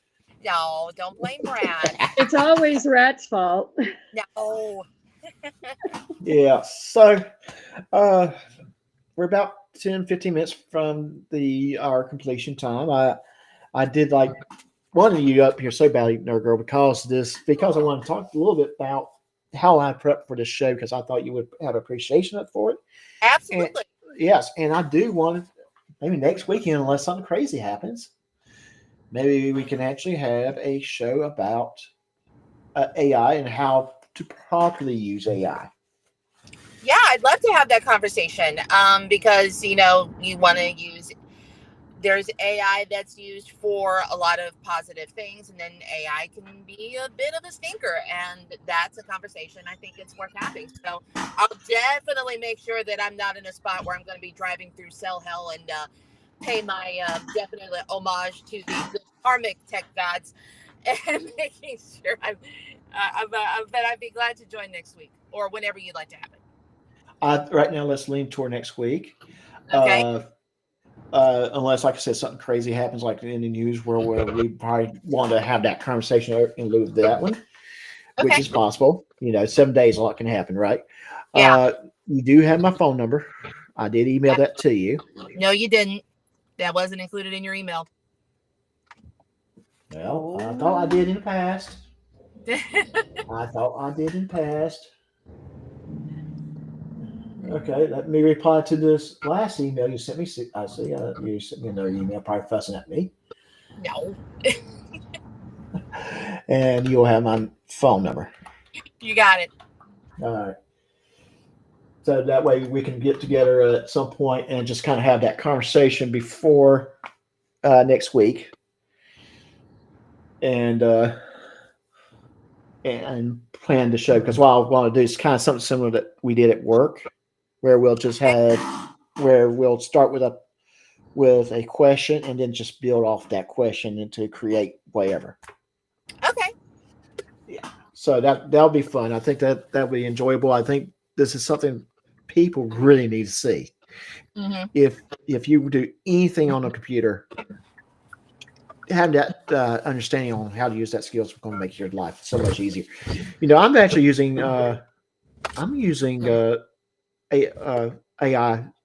No, don't blame Rat. It's always Rat's fault. No. Yeah. So we're about 10-15 minutes from our completion time. I did like wanting you up here so badly, Nerd Girl, because I want to talk a little bit about how I prepped for this show, because I thought you would have appreciation for it. Absolutely. Yes, and I do want to, maybe next weekend, unless something crazy happens, maybe we can actually have a show about AI and how to properly use AI. Yeah, I'd love to have that conversation because, you want to use, there's AI that's used for a lot of positive things, and then AI can be a bit of a stinker, and that's a conversation I think it's worth having. So I'll definitely make sure that I'm not in a spot where I'm going to be driving through cell hell and pay my definitely homage to the karmic tech gods and making sure but I'd be glad to join next week or whenever you'd like to have it. Right now, let's lean toward next week. Okay. Unless, like I said, something crazy happens, like in the news, where we probably want to have that conversation in lieu of that one, which is possible. 7 days, a lot can happen, right? Yeah. You do have my phone number. I did email that to you. No, you didn't. That wasn't included in your email. Well, I thought I did in the past. I thought I did in the past. Okay, let me reply to this last email you sent me. I see you sent me another email, probably fussing at me. No. And you'll have my phone number. You got it. All right. So that way we can get together at some point and just kind of have that conversation before next week. And plan the show, because what I want to do is kind of something similar that we did at work, where we'll start with a question and then just build off that question and to create whatever. Okay. Yeah. So that'll be fun. I think that'll be enjoyable. I think this is something people really need to see. Mm-hmm. If you do anything on a computer, having that understanding on how to use that skill is going to make your life so much easier. I'm actually using AI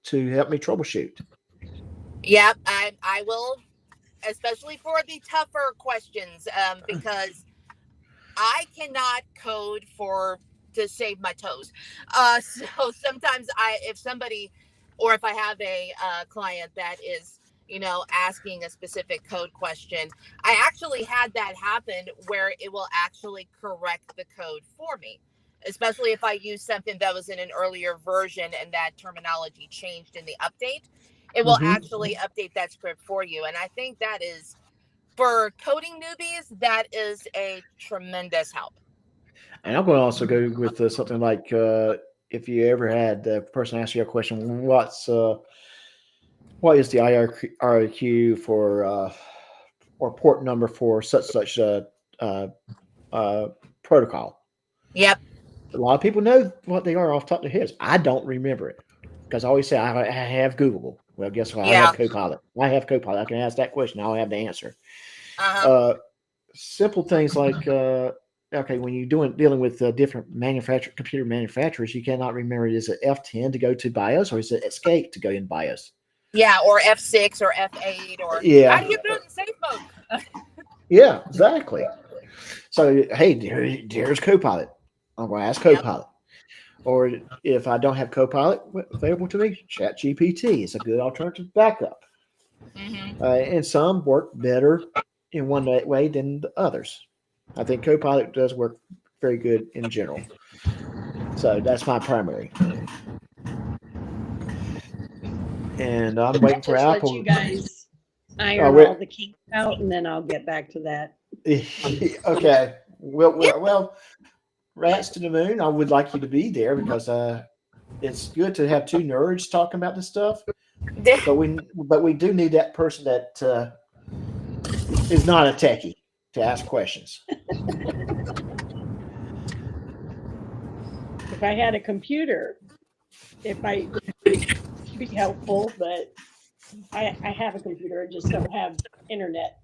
to help me troubleshoot. Yep, I will, especially for the tougher questions, because I cannot code to save my toes. So sometimes if I have a client that is, asking a specific code question, I actually had that happen where it will actually correct the code for me, especially if I use something that was in an earlier version and that terminology changed in the update. It will actually update that script for you. And I think that is, for coding newbies, that is a tremendous help. And I'm going to also go with something like, if you ever had the person ask you a question, what is the IRQ for or port number for such protocol? Yep. A lot of people know what they are off the top of their heads. I don't remember it, because I always say I have Google. Well, guess what? Yeah. I have Copilot. I can ask that question. I'll have the answer. Simple things like, when you're dealing with different computer manufacturers, you cannot remember, is it F10 to go to BIOS or is it Escape to go in BIOS? Yeah, or F6 or F8 or how do you put it in safe mode? Yeah, exactly. So, hey, there's Copilot. I'm going to ask Copilot. Yep. Or if I don't have Copilot available to me, ChatGPT is a good alternative backup. And some work better in one way than the others. I think Copilot does work very good in general. So that's my primary. And I'm waiting for Apple. Let you guys iron all the kinks out, and then I'll get back to that. Okay. Well, Rats to the Moon, I would like you to be there, because it's good to have two nerds talking about this stuff. But we do need that person that is not a techie to ask questions. If I had a computer, it might be helpful, but I have a computer, I just don't have internet.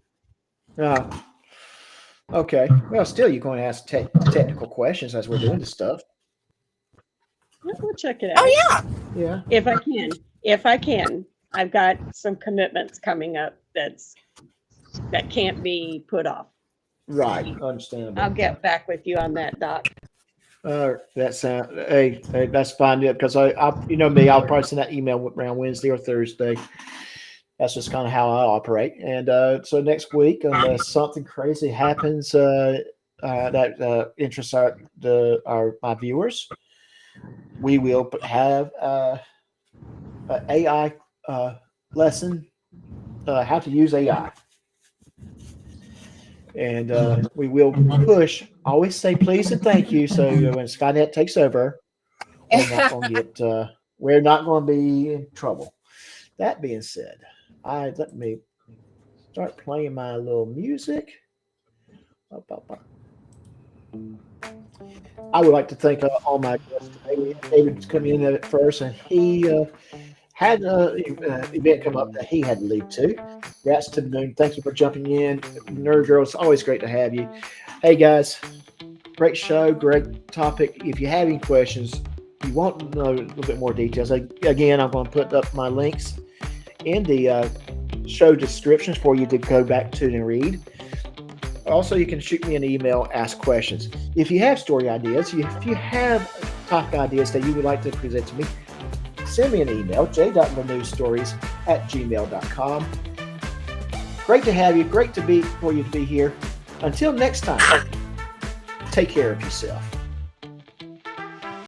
Okay. Well, still, you're going to ask technical questions as we're doing this stuff. We'll check it out. Oh, yeah. Yeah. If I can. I've got some commitments coming up that can't be put off. Right. Understandable. I'll get back with you on that, Doc. That's fine. Yeah, because you know me, I'll probably send that email around Wednesday or Thursday. That's just kind of how I operate. And so next week, unless something crazy happens that interests my viewers, we will have an AI lesson, how to use AI. And we will push. Always say please and thank you. So when Skynet takes over, we're not going to be in trouble. That being said, let me start playing my little music. I would like to thank all my guests today. David's coming in at first, and he had an event come up that he had to leave to. Rats to the Moon, thank you for jumping in. Nerd Girl, it's always great to have you. Hey, guys, great show, great topic. If you have any questions, you want to know a little bit more details, again, I'm going to put up my links in the show descriptions for you to go back to and read. Also, you can shoot me an email, ask questions. If you have story ideas, if you have topic ideas that you would like to present to me, send me an email, j.renewstories@gmail.com. Great to have you. Great for you to be here. Until next time, take care of yourself.